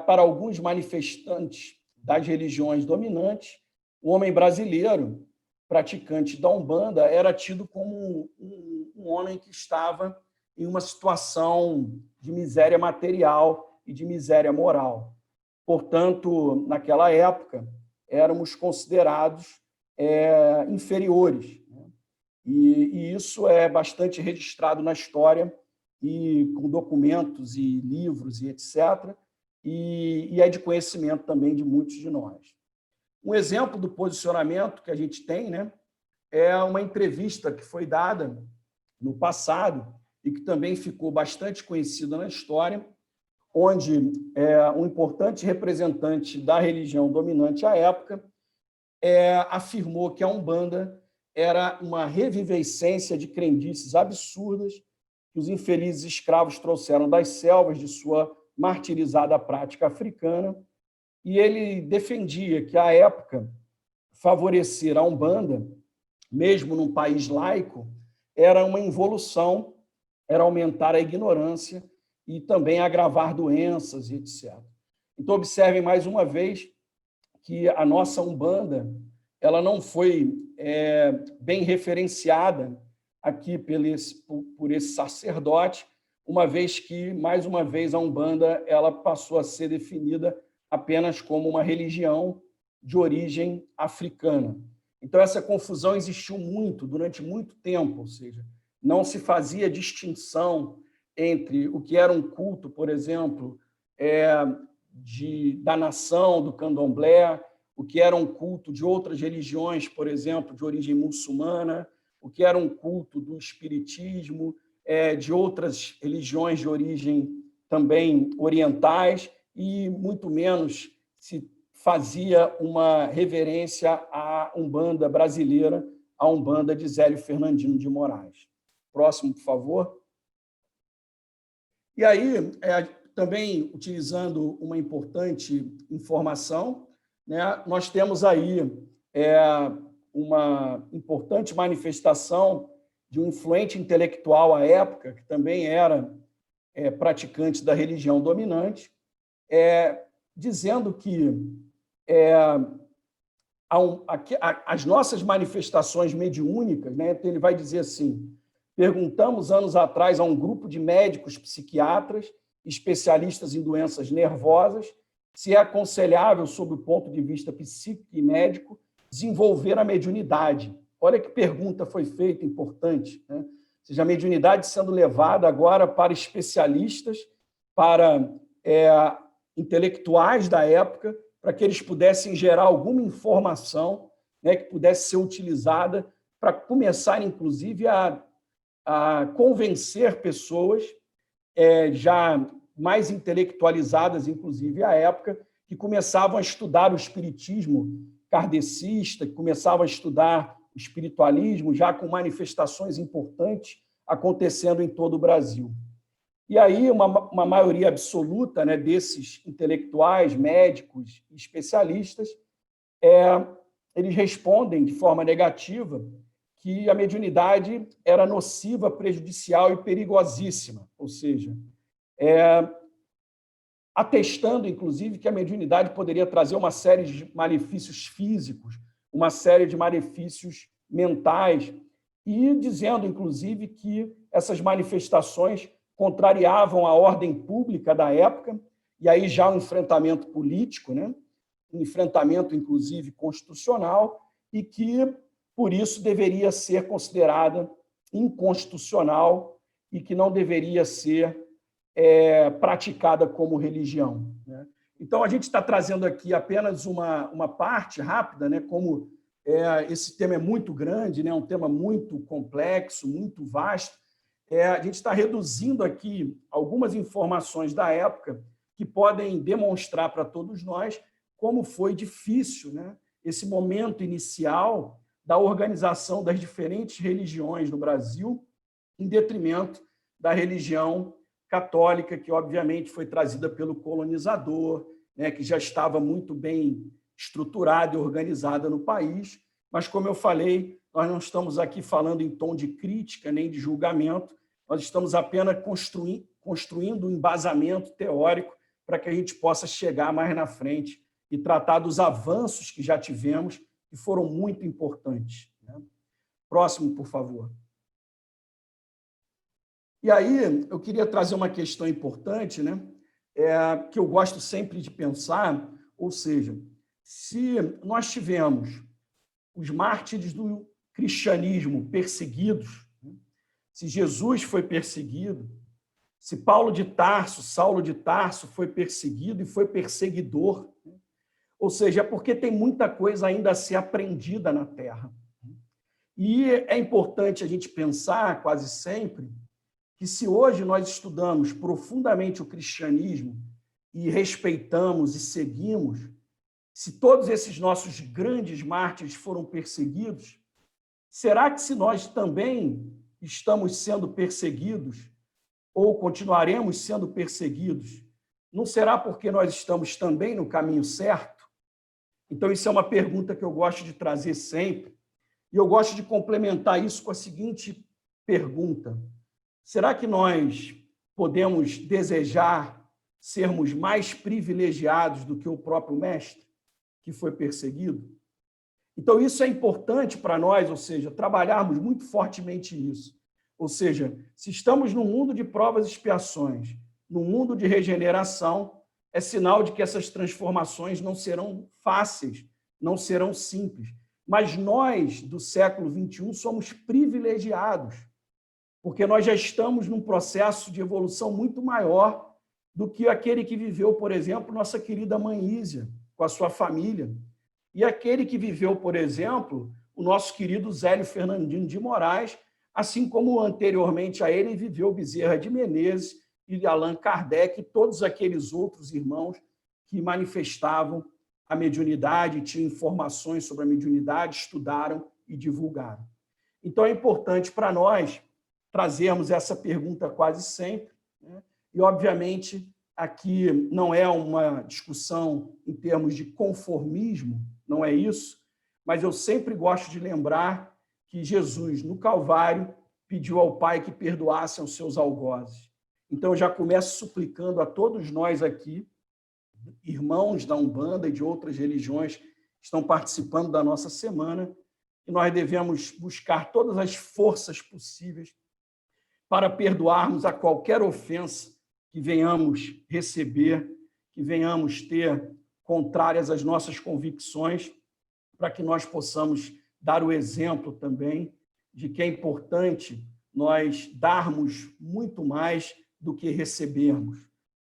Speaker 3: para alguns manifestantes das religiões dominantes, o homem brasileiro, praticante da Umbanda, era tido como um homem que estava em uma situação de miséria material e de miséria moral. Portanto, naquela época, éramos considerados inferiores. Né? E isso é bastante registrado na história, e com documentos e livros e etc., e é de conhecimento também de muitos de nós. Um exemplo do posicionamento que a gente tem, né, é uma entrevista que foi dada no passado e que também ficou bastante conhecida na história, onde um importante representante da religião dominante à época afirmou que a Umbanda era uma revivescência de crendices absurdas que os infelizes escravos trouxeram das selvas de sua martirizada prática africana, e ele defendia que, à época, favorecer a Umbanda, mesmo num país laico, era uma involução, era aumentar a ignorância e também agravar doenças, etc. Então, observem mais uma vez que a nossa Umbanda ela não foi bem referenciada aqui por esse sacerdote, uma vez que, mais uma vez, a Umbanda ela passou a ser definida apenas como uma religião de origem africana. Então, essa confusão existiu durante muito tempo, ou seja, não se fazia distinção entre o que era um culto, por exemplo, da nação, do candomblé, o que era um culto de outras religiões, por exemplo, de origem muçulmana, o que era um culto do espiritismo, de outras religiões de origem também orientais, e muito menos se fazia uma reverência à Umbanda brasileira, à Umbanda de Zélio Fernandino de Moraes. Próximo, por favor. E aí, também utilizando uma importante informação, né, nós temos aí uma importante manifestação de um influente intelectual à época, que também era praticante da religião dominante, dizendo que as nossas manifestações mediúnicas, né, então ele vai dizer assim: perguntamos anos atrás a um grupo de médicos psiquiatras, especialistas em doenças nervosas, se é aconselhável, sob o ponto de vista psíquico e médico, desenvolver a mediunidade. Olha que pergunta foi feita, importante, né? Ou seja, a mediunidade sendo levada agora para especialistas, para intelectuais da época, para que eles pudessem gerar alguma informação, né, que pudesse ser utilizada para começar, inclusive, a convencer pessoas já mais intelectualizadas, inclusive, à época, que começavam a estudar o espiritismo kardecista, que começavam a estudar o espiritualismo, já com manifestações importantes acontecendo em todo o Brasil. E aí, uma maioria absoluta, né, desses intelectuais, médicos e especialistas, eles respondem de forma negativa que a mediunidade era nociva, prejudicial e perigosíssima, ou seja, atestando, inclusive, que a mediunidade poderia trazer uma série de malefícios físicos, uma série de malefícios mentais, e dizendo, inclusive, que essas manifestações contrariavam a ordem pública da época, e aí já um enfrentamento político, né? Um enfrentamento, inclusive, constitucional, e que, por isso, deveria ser considerada inconstitucional e que não deveria ser praticada como religião, né? Então, a gente está trazendo aqui apenas uma parte rápida, né? Como esse tema é muito grande, né? Um tema muito complexo, muito vasto. A gente está reduzindo aqui algumas informações da época que podem demonstrar para todos nós como foi difícil, né, esse momento inicial da organização das diferentes religiões no Brasil, em detrimento da religião católica, que, obviamente, foi trazida pelo colonizador, né, que já estava muito bem estruturada e organizada no país, mas, como eu falei, nós não estamos aqui falando em tom de crítica nem de julgamento, nós estamos apenas construindo um embasamento teórico para que a gente possa chegar mais na frente e tratar dos avanços que já tivemos, que foram muito importantes. Próximo, por favor. E aí, eu queria trazer uma questão importante, que eu gosto sempre de pensar, ou seja, se nós tivemos os mártires do cristianismo perseguidos, se Jesus foi perseguido, se Saulo de Tarso foi perseguido e foi perseguidor, ou seja, é porque tem muita coisa ainda a ser aprendida na Terra. E é importante a gente pensar, quase sempre, que se hoje nós estudamos profundamente o cristianismo e respeitamos e seguimos, se todos esses nossos grandes mártires foram perseguidos, será que se nós também estamos sendo perseguidos ou continuaremos sendo perseguidos, não será porque nós estamos também no caminho certo? Então, isso é uma pergunta que eu gosto de trazer sempre, e eu gosto de complementar isso com a seguinte pergunta: será que nós podemos desejar sermos mais privilegiados do que o próprio mestre, que foi perseguido? Então, isso é importante para nós, ou seja, trabalharmos muito fortemente nisso. Ou seja, se estamos num mundo de provas e expiações, num mundo de regeneração, é sinal de que essas transformações não serão fáceis, não serão simples. Mas nós, do século XXI, somos privilegiados, porque nós já estamos num processo de evolução muito maior do que aquele que viveu, por exemplo, nossa querida mãe Ísia, com a sua família, e aquele que viveu, por exemplo, o nosso querido Zélio Fernandino de Moraes, assim como anteriormente a ele viveu Bezerra de Menezes e Allan Kardec e todos aqueles outros irmãos que manifestavam a mediunidade, tinham informações sobre a mediunidade, estudaram e divulgaram. Então, é importante para nós trazermos essa pergunta quase sempre, e, obviamente, aqui não é uma discussão em termos de conformismo, não é isso, mas eu sempre gosto de lembrar que Jesus, no Calvário, pediu ao Pai que perdoasse aos seus algozes. Então, eu já começo suplicando a todos nós aqui, irmãos da Umbanda e de outras religiões que estão participando da nossa semana, que nós devemos buscar todas as forças possíveis para perdoarmos a qualquer ofensa que venhamos receber, que venhamos ter contrárias às nossas convicções, para que nós possamos dar o exemplo também de que é importante nós darmos muito mais do que recebermos.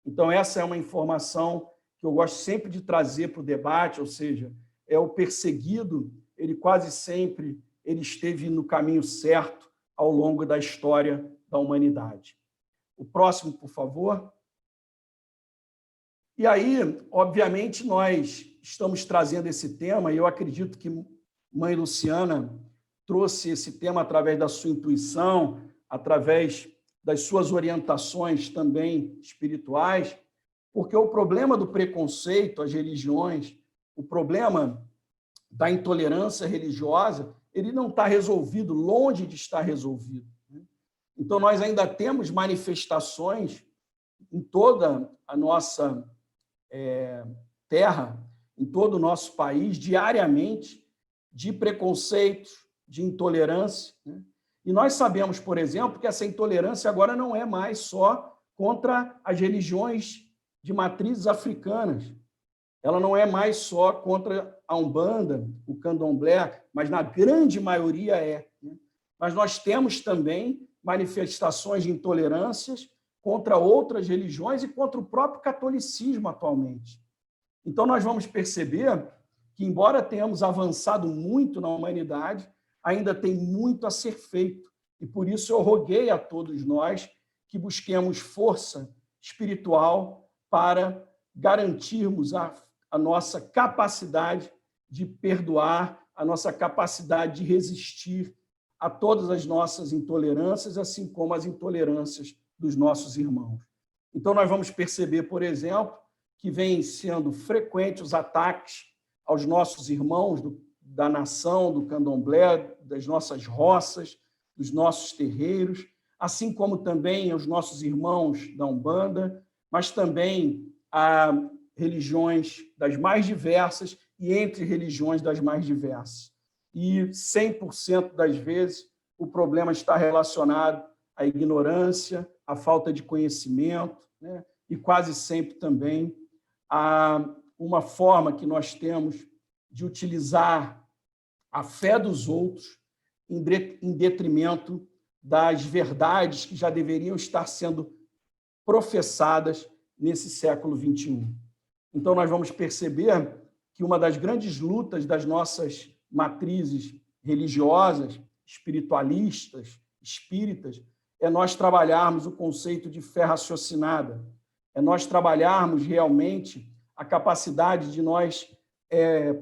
Speaker 3: Então, essa é uma informação que eu gosto sempre de trazer para o debate, ou seja, é o perseguido, ele quase sempre esteve no caminho certo ao longo da história da humanidade. O próximo, por favor. E aí, obviamente, nós estamos trazendo esse tema, e eu acredito que Mãe Luciana trouxe esse tema através da sua intuição, através das suas orientações também espirituais, porque o problema do preconceito às religiões, o problema da intolerância religiosa, ele não está resolvido, longe de estar resolvido. Então, nós ainda temos manifestações em toda a nossa terra, em todo o nosso país, diariamente, de preconceitos, de intolerância. E nós sabemos, por exemplo, que essa intolerância agora não é mais só contra as religiões de matrizes africanas. Ela não é mais só contra a Umbanda, o Candomblé, mas na grande maioria é. Mas nós temos também manifestações de intolerâncias contra outras religiões e contra o próprio catolicismo atualmente. Então, nós vamos perceber que, embora tenhamos avançado muito na humanidade, ainda tem muito a ser feito. E, por isso, eu roguei a todos nós que busquemos força espiritual para garantirmos a nossa capacidade de perdoar, a nossa capacidade de resistir a todas as nossas intolerâncias, assim como as intolerâncias dos nossos irmãos. Então, nós vamos perceber, por exemplo, que vêm sendo frequentes os ataques aos nossos irmãos da nação, do candomblé, das nossas roças, dos nossos terreiros, assim como também aos nossos irmãos da Umbanda, mas também a religiões das mais diversas e entre religiões das mais diversas. E 100% das vezes o problema está relacionado à ignorância, à falta de conhecimento, né? E quase sempre também a uma forma que nós temos de utilizar a fé dos outros em detrimento das verdades que já deveriam estar sendo professadas nesse século XXI. Então, nós vamos perceber que uma das grandes lutas das nossas matrizes religiosas, espiritualistas, espíritas, é nós trabalharmos o conceito de fé raciocinada, é nós trabalharmos realmente a capacidade de nós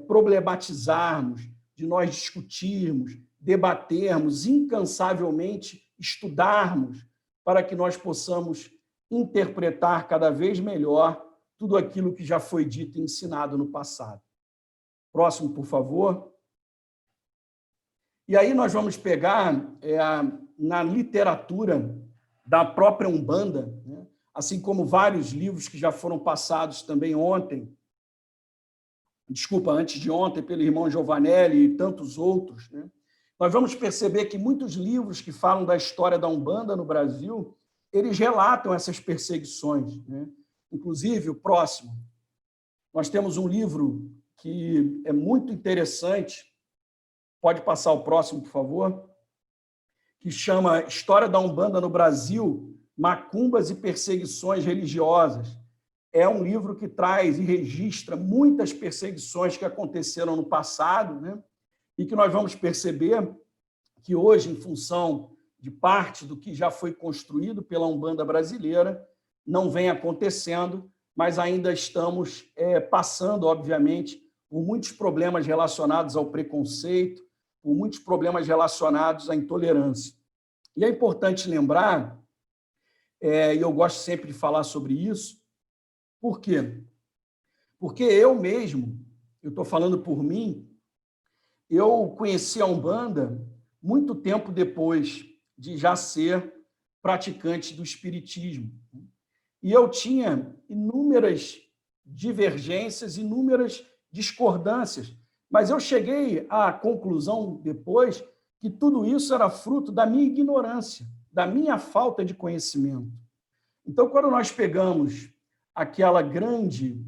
Speaker 3: problematizarmos, de nós discutirmos, debatermos, incansavelmente estudarmos, para que nós possamos interpretar cada vez melhor tudo aquilo que já foi dito e ensinado no passado. Próximo, por favor. E aí nós vamos pegar na literatura da própria Umbanda, né? Assim como vários livros que já foram passados também antes de ontem, pelo irmão Giovanelli e tantos outros, né? Nós vamos perceber que muitos livros que falam da história da Umbanda no Brasil, eles relatam essas perseguições, né? Inclusive, o próximo, nós temos um livro que é muito interessante, pode passar o próximo, por favor, que chama História da Umbanda no Brasil, Macumbas e Perseguições Religiosas. É um livro que traz e registra muitas perseguições que aconteceram no passado, né? E que nós vamos perceber que hoje, em função de parte do que já foi construído pela Umbanda brasileira, não vem acontecendo, mas ainda estamos passando, obviamente, por muitos problemas relacionados ao preconceito, por muitos problemas relacionados à intolerância. E é importante lembrar, e eu gosto sempre de falar sobre isso, por quê? Porque eu mesmo, eu estou falando por mim, eu conheci a Umbanda muito tempo depois de já ser praticante do espiritismo. E eu tinha inúmeras divergências, inúmeras discordâncias, mas eu cheguei à conclusão depois que tudo isso era fruto da minha ignorância, da minha falta de conhecimento. Então, quando nós pegamos aquela grande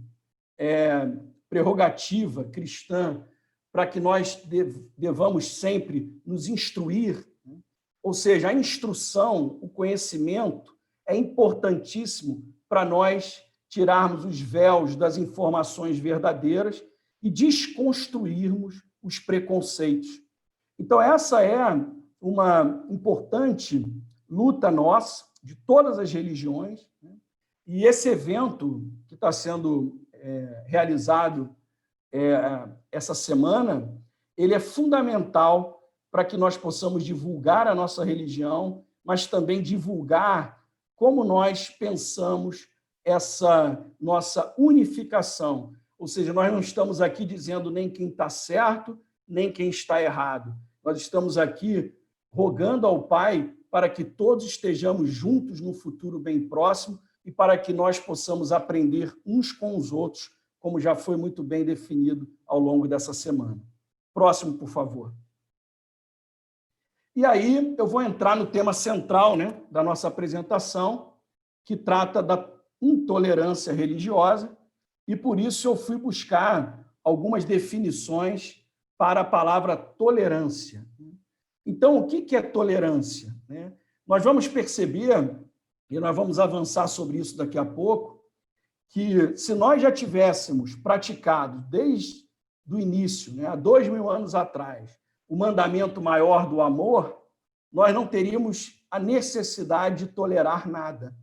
Speaker 3: prerrogativa cristã para que nós devamos sempre nos instruir, né? Ou seja, a instrução, o conhecimento é importantíssimo para nós tirarmos os véus das informações verdadeiras e desconstruirmos os preconceitos. Então, essa é uma importante luta nossa, de todas as religiões, né? E esse evento que está sendo realizado essa semana, ele é fundamental para que nós possamos divulgar a nossa religião, mas também divulgar como nós pensamos essa nossa unificação. Ou seja, nós não estamos aqui dizendo nem quem está certo, nem quem está errado. Nós estamos aqui rogando ao Pai para que todos estejamos juntos no futuro bem próximo e para que nós possamos aprender uns com os outros, como já foi muito bem definido ao longo dessa semana. Próximo, por favor. E aí eu vou entrar no tema central, né, da nossa apresentação, que trata da intolerância religiosa, e por isso eu fui buscar algumas definições para a palavra tolerância. Então, o que é tolerância? Nós vamos perceber, e nós vamos avançar sobre isso daqui a pouco, que se nós já tivéssemos praticado desde o início, há 2000 anos atrás, o mandamento maior do amor, nós não teríamos a necessidade de tolerar nada.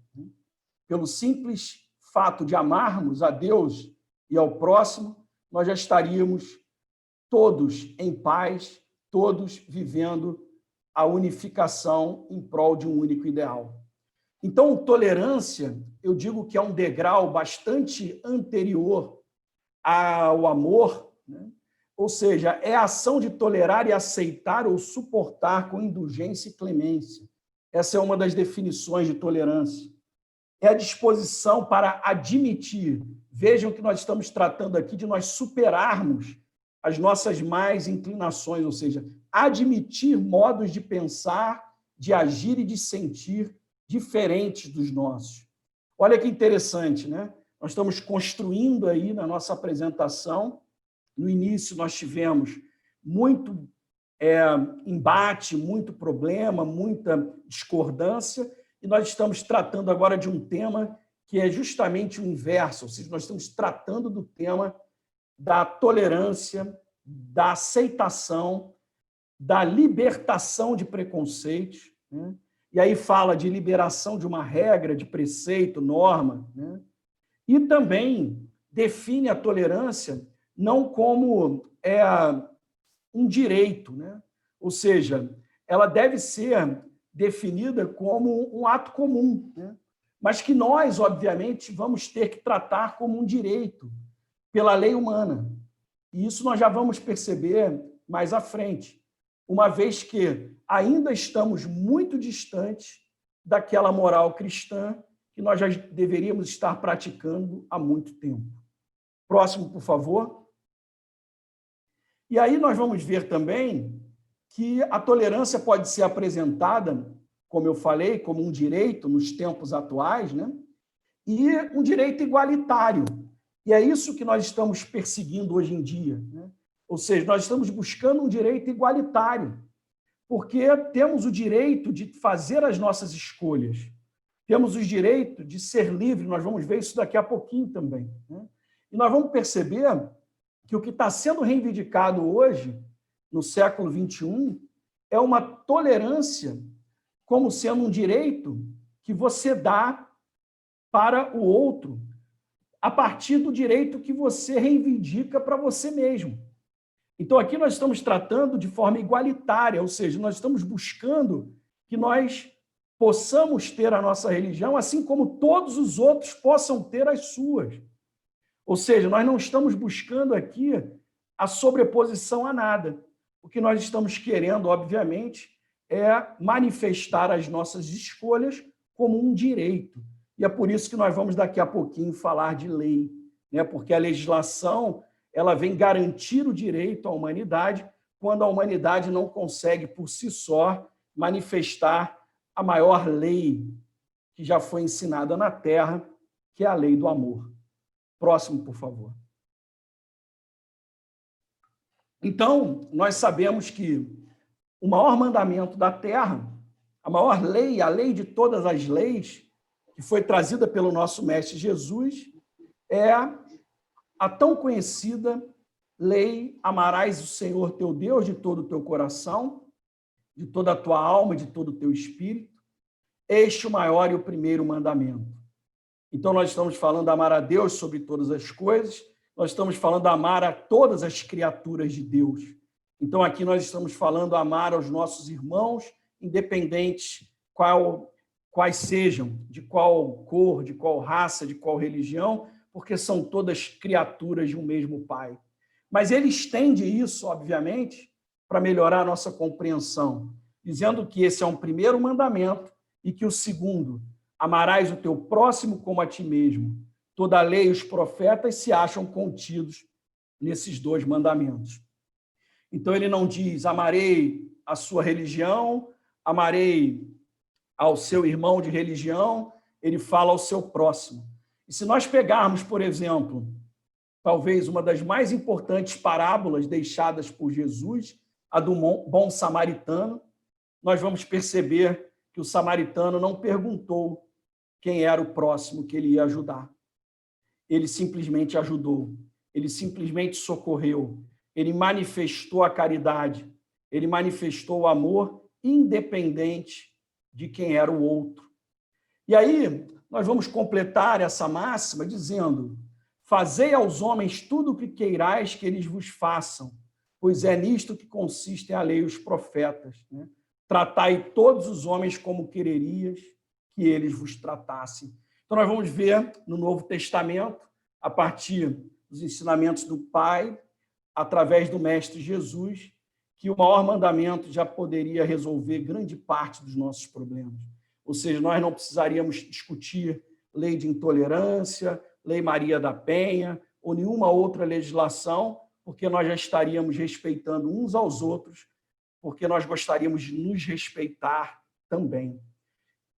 Speaker 3: Pelo simples fato de amarmos a Deus e ao próximo, nós já estaríamos todos em paz, todos vivendo a unificação em prol de um único ideal. Então, tolerância, eu digo que é um degrau bastante anterior ao amor, né? ou seja, é a ação de tolerar e aceitar ou suportar com indulgência e clemência. Essa é uma das definições de tolerância. É a disposição para admitir. Vejam que nós estamos tratando aqui de nós superarmos as nossas más inclinações, ou seja, admitir modos de pensar, de agir e de sentir diferentes dos nossos. Olha que interessante, né? Nós estamos construindo aí na nossa apresentação. No início nós tivemos muito embate, muito problema, muita discordância, e nós estamos tratando agora de um tema que é justamente o inverso, ou seja, nós estamos tratando do tema da tolerância, da aceitação, da libertação de preconceitos, né? E aí fala de liberação de uma regra, de preceito, norma, né? E também define a tolerância não como um direito, né? Ou seja, ela deve ser definida como um ato comum, né? Mas que nós, obviamente, vamos ter que tratar como um direito pela lei humana. E isso nós já vamos perceber mais à frente, uma vez que ainda estamos muito distantes daquela moral cristã que nós já deveríamos estar praticando há muito tempo. Próximo, por favor. E aí nós vamos ver também que a tolerância pode ser apresentada, como eu falei, como um direito nos tempos atuais, né? E um direito igualitário. E é isso que nós estamos perseguindo hoje em dia, né? Ou seja, nós estamos buscando um direito igualitário, porque temos o direito de fazer as nossas escolhas, temos o direito de ser livre, nós vamos ver isso daqui a pouquinho também, né? E nós vamos perceber que o que está sendo reivindicado hoje, no século XXI, é uma tolerância como sendo um direito que você dá para o outro a partir do direito que você reivindica para você mesmo. Então, aqui nós estamos tratando de forma igualitária, ou seja, nós estamos buscando que nós possamos ter a nossa religião, assim como todos os outros possam ter as suas. Ou seja, nós não estamos buscando aqui a sobreposição a nada. O que nós estamos querendo, obviamente, é manifestar as nossas escolhas como um direito. E é por isso que nós vamos daqui a pouquinho falar de lei, né? Porque a legislação ela vem garantir o direito à humanidade quando a humanidade não consegue, por si só, manifestar a maior lei que já foi ensinada na Terra, que é a lei do amor. Próximo, por favor. Então, nós sabemos que o maior mandamento da Terra, a maior lei, a lei de todas as leis, que foi trazida pelo nosso Mestre Jesus, é a tão conhecida lei: amarás o Senhor teu Deus de todo o teu coração, de toda a tua alma, de todo o teu espírito. Este é o maior e o primeiro mandamento. Então, nós estamos falando de amar a Deus sobre todas as coisas, nós estamos falando de amar a todas as criaturas de Deus. Então, aqui nós estamos falando de amar aos nossos irmãos, independente quais sejam, de qual cor, de qual raça, de qual religião, porque são todas criaturas de um mesmo Pai. Mas ele estende isso, obviamente, para melhorar a nossa compreensão, dizendo que esse é um primeiro mandamento e que o segundo, amarás o teu próximo como a ti mesmo. Toda a lei e os profetas se acham contidos nesses dois mandamentos. Então, ele não diz, amarei a sua religião, amarei ao seu irmão de religião, ele fala ao seu próximo. E se nós pegarmos, por exemplo, talvez uma das mais importantes parábolas deixadas por Jesus, a do bom samaritano, nós vamos perceber que o samaritano não perguntou quem era o próximo que ele ia ajudar. Ele simplesmente ajudou, ele simplesmente socorreu, ele manifestou a caridade, ele manifestou o amor independente de quem era o outro. E aí, nós vamos completar essa máxima dizendo: fazei aos homens tudo o que queirais que eles vos façam, pois é nisto que consistem a lei e os profetas, né? Tratai todos os homens como quererias que eles vos tratassem. Então, nós vamos ver no Novo Testamento, a partir dos ensinamentos do Pai, através do Mestre Jesus, que o maior mandamento já poderia resolver grande parte dos nossos problemas. Ou seja, nós não precisaríamos discutir lei de intolerância, lei Maria da Penha, ou nenhuma outra legislação, porque nós já estaríamos respeitando uns aos outros, porque nós gostaríamos de nos respeitar também.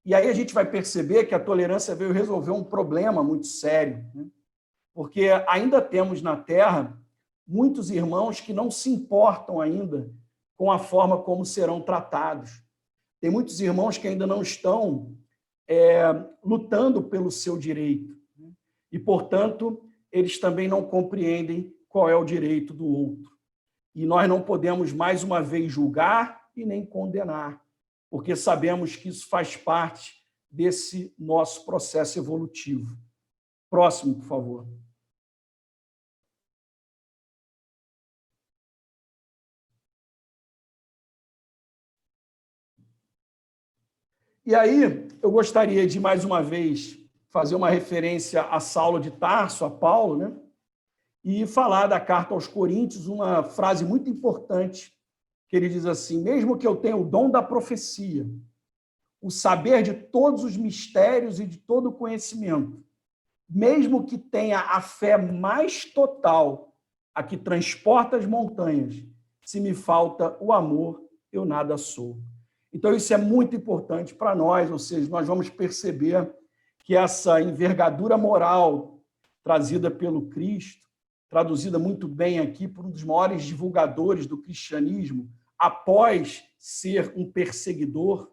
Speaker 3: E aí a gente vai perceber que a tolerância veio resolver um problema muito sério, né? Porque ainda temos na Terra muitos irmãos que não se importam ainda com a forma como serão tratados. Tem muitos irmãos que ainda não estão lutando pelo seu direito, né? E, portanto, eles também não compreendem qual é o direito do outro. E nós não podemos, mais uma vez, julgar e nem condenar, porque sabemos que isso faz parte desse nosso processo evolutivo. Próximo, por favor. E aí, eu gostaria de, mais uma vez, fazer uma referência a Saulo de Tarso, a Paulo, né? E falar da carta aos Coríntios, uma frase muito importante, que ele diz assim: mesmo que eu tenha o dom da profecia, o saber de todos os mistérios e de todo o conhecimento, mesmo que tenha a fé mais total, a que transporta as montanhas, se me falta o amor, eu nada sou. Então, isso é muito importante para nós, ou seja, nós vamos perceber que essa envergadura moral trazida pelo Cristo, traduzida muito bem aqui por um dos maiores divulgadores do cristianismo, após ser um perseguidor,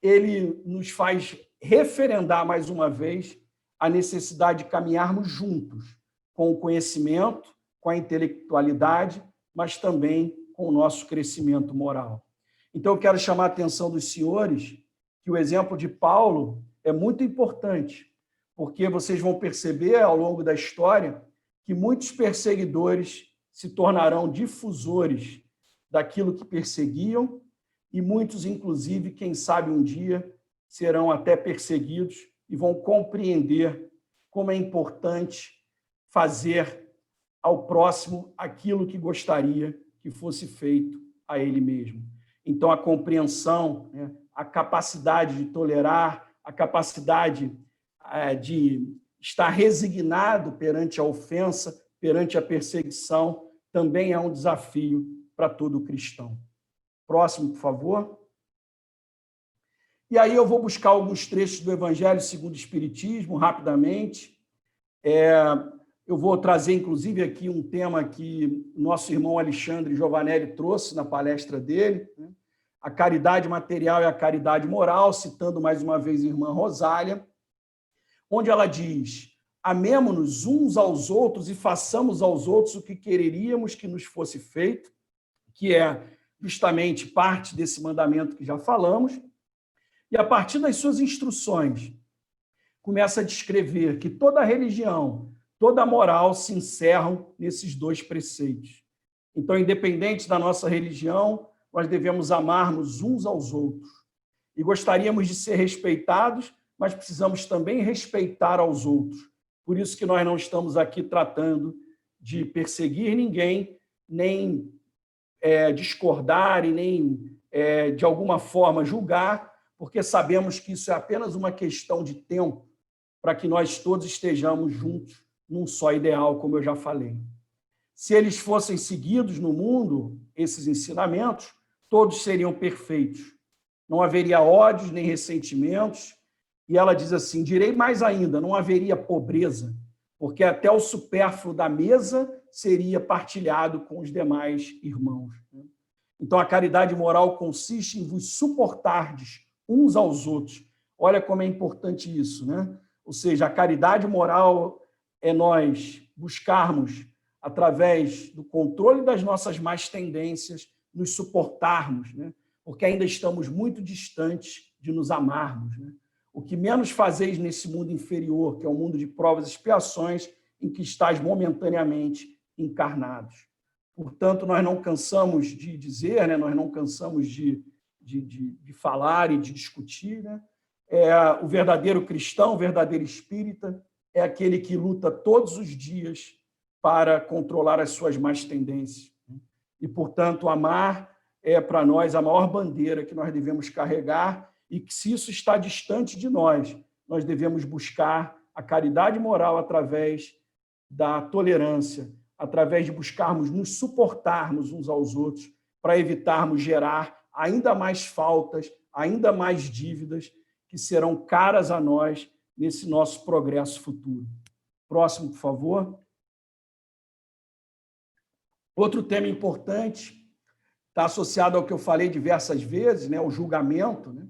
Speaker 3: ele nos faz referendar mais uma vez a necessidade de caminharmos juntos, com o conhecimento, com a intelectualidade, mas também com o nosso crescimento moral. Então, eu quero chamar a atenção dos senhores que o exemplo de Paulo é muito importante, porque vocês vão perceber ao longo da história que muitos perseguidores se tornarão difusores daquilo que perseguiam e muitos, inclusive, quem sabe um dia, serão até perseguidos e vão compreender como é importante fazer ao próximo aquilo que gostaria que fosse feito a ele mesmo. Então, a compreensão, né, a capacidade de tolerar, a capacidade de estar resignado perante a ofensa, perante a perseguição, também é um desafio para todo cristão. Próximo, por favor. E aí eu vou buscar alguns trechos do Evangelho segundo o Espiritismo, rapidamente. Eu vou trazer, inclusive, aqui um tema que nosso irmão Alexandre Giovanelli trouxe na palestra dele, né? A caridade material e a caridade moral, citando mais uma vez a irmã Rosália, onde ela diz: amemo-nos uns aos outros e façamos aos outros o que quereríamos que nos fosse feito, que é justamente parte desse mandamento que já falamos, e a partir das suas instruções, começa a descrever que toda religião, toda moral se encerram nesses dois preceitos. Então, independente da nossa religião, nós devemos amar-nos uns aos outros. E gostaríamos de ser respeitados, mas precisamos também respeitar aos outros. Por isso que nós não estamos aqui tratando de perseguir ninguém, nem discordar e nem, de alguma forma, julgar, porque sabemos que isso é apenas uma questão de tempo para que nós todos estejamos juntos num só ideal, como eu já falei. Se eles fossem seguidos no mundo, esses ensinamentos, todos seriam perfeitos. Não haveria ódios nem ressentimentos. E ela diz assim: direi mais ainda, não haveria pobreza, porque até o supérfluo da mesa seria partilhado com os demais irmãos. Então, a caridade moral consiste em vos suportardes uns aos outros. Olha como é importante isso, né? Ou seja, a caridade moral é nós buscarmos, através do controle das nossas más tendências, nos suportarmos, né? Porque ainda estamos muito distantes de nos amarmos, né? O que menos fazeis nesse mundo inferior, que é o mundo de provas e expiações, em que estáis momentaneamente encarnados. Portanto, nós não cansamos de dizer, né? Nós não cansamos de falar e de discutir, né? O verdadeiro cristão, o verdadeiro espírita, é aquele que luta todos os dias para controlar as suas más tendências. E, portanto, amar é, para nós, a maior bandeira que nós devemos carregar e que, se isso está distante de nós devemos buscar a caridade moral através da tolerância, através de buscarmos nos suportarmos uns aos outros, para evitarmos gerar ainda mais faltas, ainda mais dívidas que serão caras a nós nesse nosso progresso futuro. Próximo, por favor. Outro tema importante está associado ao que eu falei diversas vezes, né, o julgamento, né?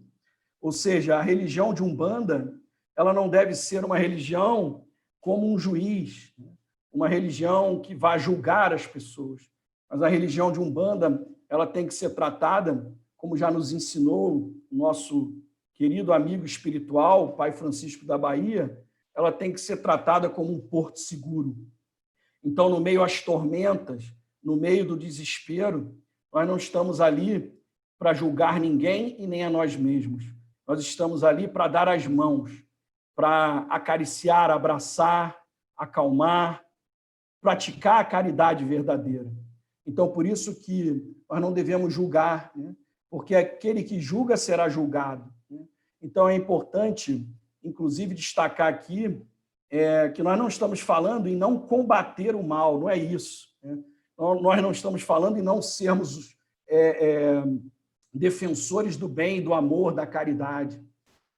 Speaker 3: Ou seja, a religião de Umbanda, ela não deve ser uma religião como um juiz, né? Uma religião que vai julgar as pessoas. Mas a religião de Umbanda, ela tem que ser tratada, como já nos ensinou o nosso querido amigo espiritual, o Pai Francisco da Bahia, ela tem que ser tratada como um porto seguro. Então, no meio às tormentas, no meio do desespero, nós não estamos ali para julgar ninguém e nem a nós mesmos. Nós estamos ali para dar as mãos, para acariciar, abraçar, acalmar, praticar a caridade verdadeira. Então, por isso que nós não devemos julgar, né? Porque aquele que julga será julgado, né? Então, é importante, inclusive, destacar aqui que nós não estamos falando em não combater o mal, não é isso, né? Nós não estamos falando em não sermos defensores do bem, do amor, da caridade.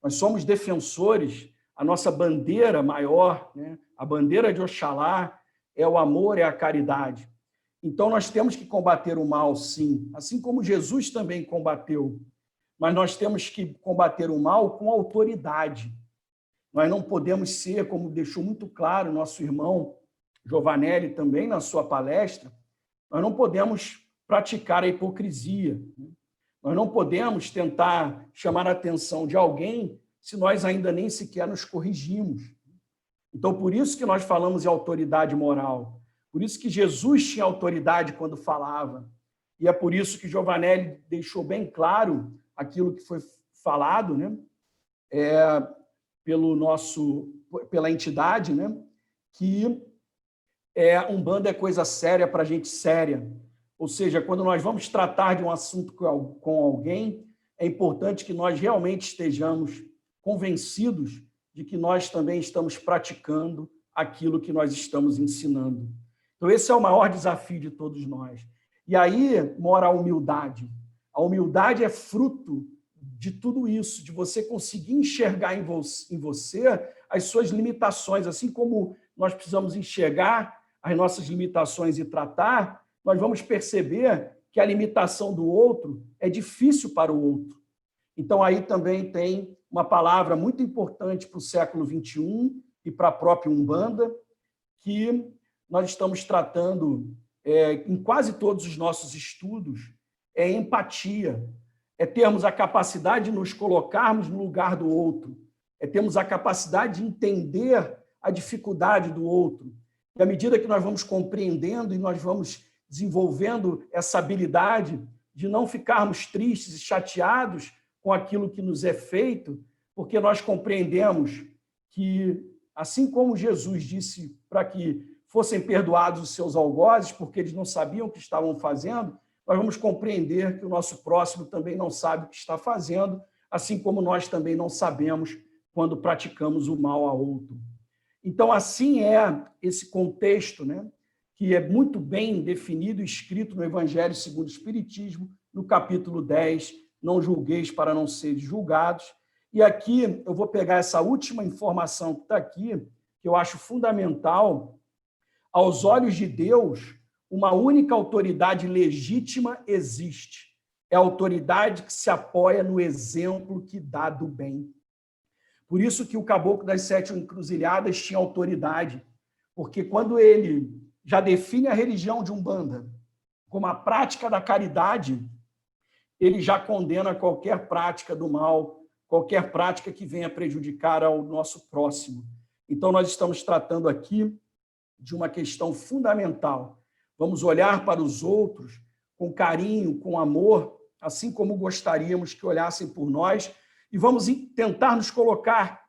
Speaker 3: Nós somos defensores, a nossa bandeira maior, né? A bandeira de Oxalá é o amor, é a caridade. Então, nós temos que combater o mal, sim, assim como Jesus também combateu. Mas nós temos que combater o mal com autoridade. Nós não podemos ser, como deixou muito claro o nosso irmão Giovanelli também na sua palestra, nós não podemos praticar a hipocrisia. Nós não podemos tentar chamar a atenção de alguém se nós ainda nem sequer nos corrigimos. Então, por isso que nós falamos em autoridade moral. Por isso que Jesus tinha autoridade quando falava. E é por isso que Giovanelli deixou bem claro aquilo que foi falado, né? Pela entidade, né? Que Umbanda é coisa séria para gente séria. Ou seja, quando nós vamos tratar de um assunto com alguém, é importante que nós realmente estejamos convencidos de que nós também estamos praticando aquilo que nós estamos ensinando. Então, esse é o maior desafio de todos nós. E aí mora a humildade. A humildade é fruto de tudo isso, de você conseguir enxergar em você as suas limitações, assim como nós precisamos enxergar as nossas limitações e tratar, nós vamos perceber que a limitação do outro é difícil para o outro. Então, aí também tem uma palavra muito importante para o século XXI e para a própria Umbanda, que nós estamos tratando em quase todos os nossos estudos, é empatia, é termos a capacidade de nos colocarmos no lugar do outro, é termos a capacidade de entender a dificuldade do outro. E à medida que nós vamos compreendendo e nós vamos desenvolvendo essa habilidade de não ficarmos tristes e chateados com aquilo que nos é feito, porque nós compreendemos que, assim como Jesus disse para que fossem perdoados os seus algozes, porque eles não sabiam o que estavam fazendo, nós vamos compreender que o nosso próximo também não sabe o que está fazendo, assim como nós também não sabemos quando praticamos o mal a outro. Então, assim é esse contexto, né, que é muito bem definido e escrito no Evangelho segundo o Espiritismo, no capítulo 10, não julgueis para não seres julgados. E aqui eu vou pegar essa última informação que está aqui, que eu acho fundamental. Aos olhos de Deus, uma única autoridade legítima existe. É a autoridade que se apoia no exemplo que dá do bem. Por isso que o Caboclo das Sete Encruzilhadas tinha autoridade, porque quando ele já define a religião de Umbanda como a prática da caridade, ele já condena qualquer prática do mal, qualquer prática que venha prejudicar ao nosso próximo. Então, nós estamos tratando aqui de uma questão fundamental. Vamos olhar para os outros com carinho, com amor, assim como gostaríamos que olhassem por nós, e vamos tentar nos colocar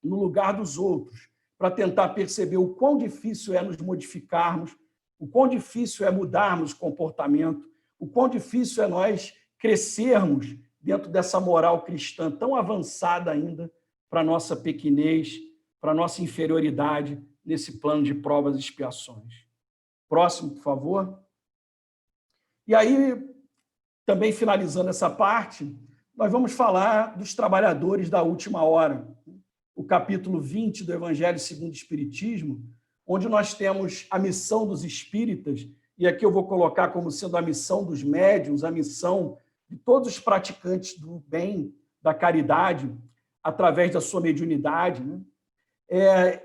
Speaker 3: no lugar dos outros, para tentar perceber o quão difícil é nos modificarmos, o quão difícil é mudarmos o comportamento, o quão difícil é nós crescermos dentro dessa moral cristã tão avançada ainda para a nossa pequenez, para a nossa inferioridade nesse plano de provas e expiações. Próximo, por favor. E aí, também finalizando essa parte, nós vamos falar dos trabalhadores da última hora. O capítulo 20 do Evangelho segundo o Espiritismo, onde nós temos a missão dos espíritas, e aqui eu vou colocar como sendo a missão dos médiuns, a missão de todos os praticantes do bem, da caridade, através da sua mediunidade. Né?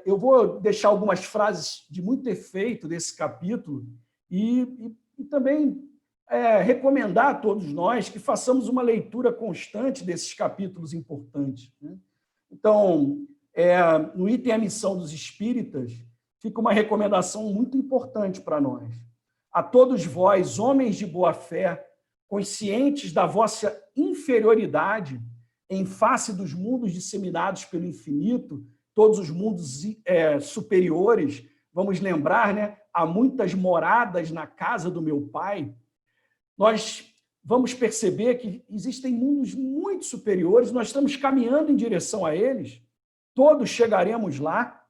Speaker 3: Eu vou deixar algumas frases de muito efeito desse capítulo e também recomendar a todos nós que façamos uma leitura constante desses capítulos importantes. Né? Então, no item A Missão dos Espíritas, fica uma recomendação muito importante para nós. A todos vós, homens de boa fé, conscientes da vossa inferioridade em face dos mundos disseminados pelo infinito, todos os mundos superiores, vamos lembrar, né? Há muitas moradas na casa do meu Pai. Nós vamos perceber que existem mundos muito superiores, nós estamos caminhando em direção a eles, todos chegaremos lá.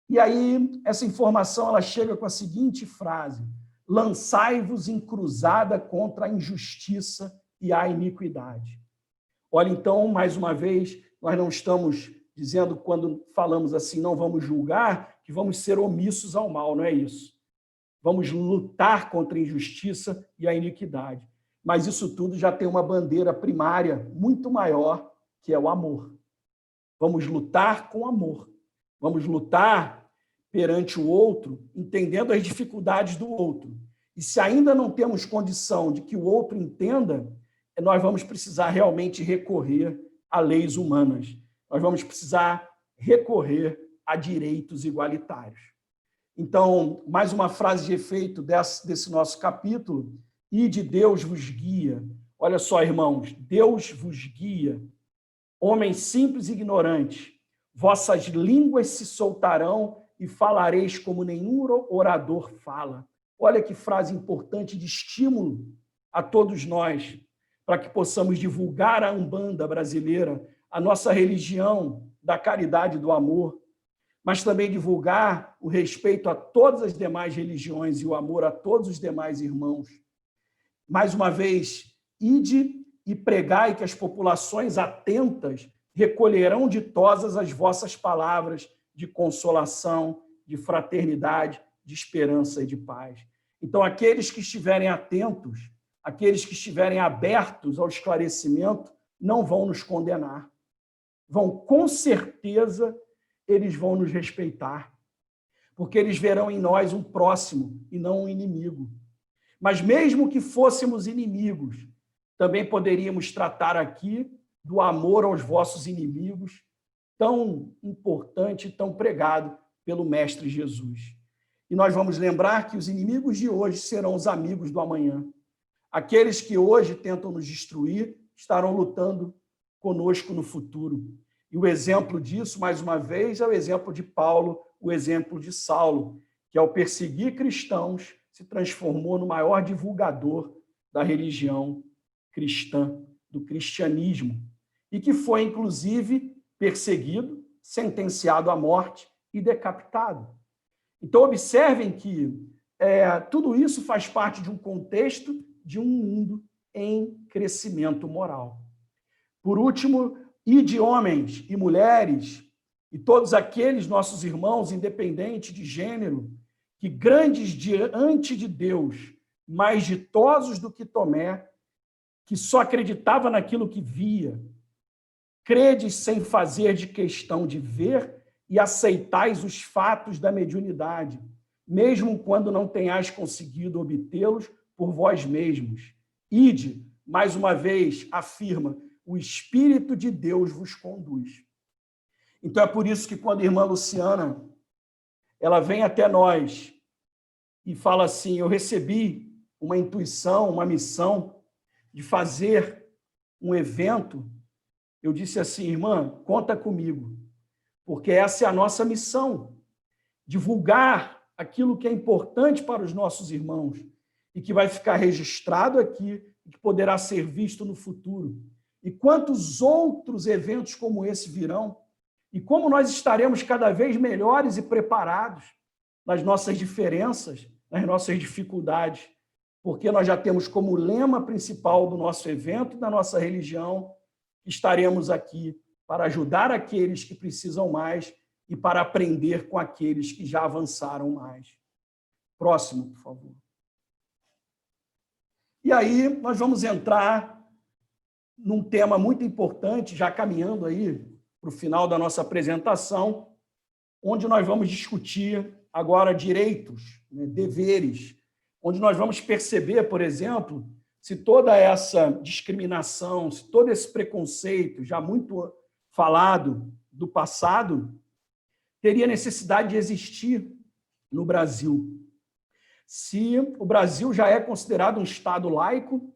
Speaker 3: E aí, essa informação ela chega com a seguinte frase: lançai-vos em cruzada contra a injustiça e a iniquidade. Olha, então, mais uma vez, nós não estamos dizendo, quando falamos assim, não vamos julgar, que vamos ser omissos ao mal, não é isso. Vamos lutar contra a injustiça e a iniquidade. Mas isso tudo já tem uma bandeira primária muito maior, que é o amor. Vamos lutar com amor. Vamos lutar perante o outro, entendendo as dificuldades do outro. E se ainda não temos condição de que o outro entenda, nós vamos precisar realmente recorrer a leis humanas. Nós vamos precisar recorrer a direitos igualitários. Então, mais uma frase de efeito desse nosso capítulo: e de Deus vos guia. Olha só, irmãos, Deus vos guia. Homens simples e ignorantes, vossas línguas se soltarão e falareis como nenhum orador fala. Olha que frase importante de estímulo a todos nós, para que possamos divulgar a Umbanda brasileira, a nossa religião da caridade e do amor, mas também divulgar o respeito a todas as demais religiões e o amor a todos os demais irmãos. Mais uma vez, ide e pregai que as populações atentas recolherão ditosas as vossas palavras de consolação, de fraternidade, de esperança e de paz. Então, aqueles que estiverem atentos, aqueles que estiverem abertos ao esclarecimento, não vão nos condenar. Com certeza, eles vão nos respeitar, porque eles verão em nós um próximo e não um inimigo. Mas mesmo que fôssemos inimigos, também poderíamos tratar aqui do amor aos vossos inimigos, tão importante e tão pregado pelo Mestre Jesus. E nós vamos lembrar que os inimigos de hoje serão os amigos do amanhã. Aqueles que hoje tentam nos destruir estarão lutando conosco no futuro. E o exemplo disso, mais uma vez, é o exemplo de Paulo, o exemplo de Saulo, que ao perseguir cristãos se transformou no maior divulgador da religião cristã, do cristianismo, e que foi, inclusive, perseguido, sentenciado à morte e decapitado. Então, observem que tudo isso faz parte de um contexto de um mundo em crescimento moral. Por último, ide homens e mulheres, e todos aqueles nossos irmãos, independente de gênero, que grandes diante de Deus, mais ditosos do que Tomé, que só acreditava naquilo que via, credes sem fazer de questão de ver e aceitais os fatos da mediunidade, mesmo quando não tenhais conseguido obtê-los por vós mesmos. Ide, mais uma vez, afirma, o Espírito de Deus vos conduz. Então é por isso que quando a irmã Luciana ela vem até nós e fala assim: eu recebi uma intuição, uma missão de fazer um evento, eu disse assim: irmã, conta comigo, porque essa é a nossa missão, divulgar aquilo que é importante para os nossos irmãos e que vai ficar registrado aqui e que poderá ser visto no futuro. E quantos outros eventos como esse virão, e como nós estaremos cada vez melhores e preparados nas nossas diferenças, nas nossas dificuldades, porque nós já temos como lema principal do nosso evento, da nossa religião, que estaremos aqui para ajudar aqueles que precisam mais e para aprender com aqueles que já avançaram mais. Próximo, por favor. E aí nós vamos entrar num tema muito importante, já caminhando aí para o final da nossa apresentação, onde nós vamos discutir agora direitos, né, deveres, onde nós vamos perceber, por exemplo, se toda essa discriminação, se todo esse preconceito, já muito falado do passado, teria necessidade de existir no Brasil. Se o Brasil já é considerado um Estado laico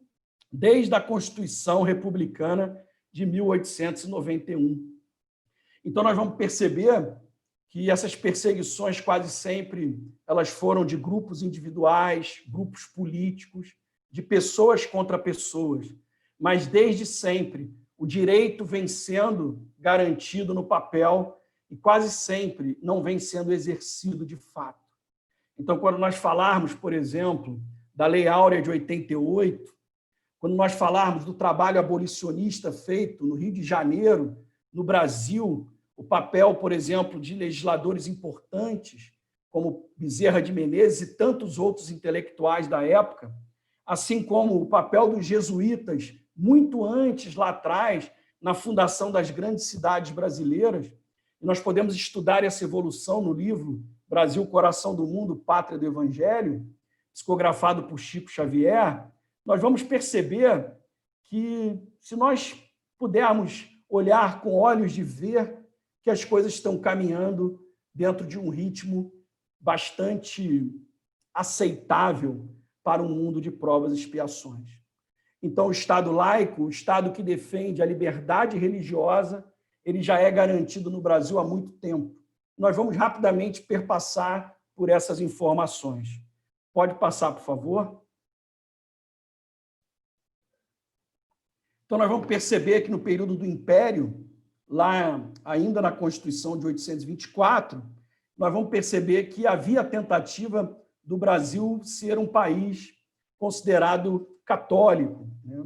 Speaker 3: desde a Constituição Republicana de 1891. Então, nós vamos perceber que essas perseguições quase sempre elas foram de grupos individuais, grupos políticos, de pessoas contra pessoas, mas desde sempre o direito vem sendo garantido no papel e quase sempre não vem sendo exercido de fato. Então, quando nós falarmos, por exemplo, da Lei Áurea de 88, quando nós falarmos do trabalho abolicionista feito no Rio de Janeiro, no Brasil, o papel, por exemplo, de legisladores importantes, como Bezerra de Menezes e tantos outros intelectuais da época, assim como o papel dos jesuítas, muito antes, lá atrás, na fundação das grandes cidades brasileiras. E nós podemos estudar essa evolução no livro Brasil, Coração do Mundo, Pátria do Evangelho, psicografado por Chico Xavier. Nós vamos perceber que, se nós pudermos olhar com olhos de ver, que as coisas estão caminhando dentro de um ritmo bastante aceitável para um mundo de provas e expiações. Então, o Estado laico, o Estado que defende a liberdade religiosa, ele já é garantido no Brasil há muito tempo. Nós vamos rapidamente perpassar por essas informações. Pode passar, por favor? Então, nós vamos perceber que no período do Império, lá ainda na Constituição de 1824, nós vamos perceber que havia a tentativa do Brasil ser um país considerado católico, né?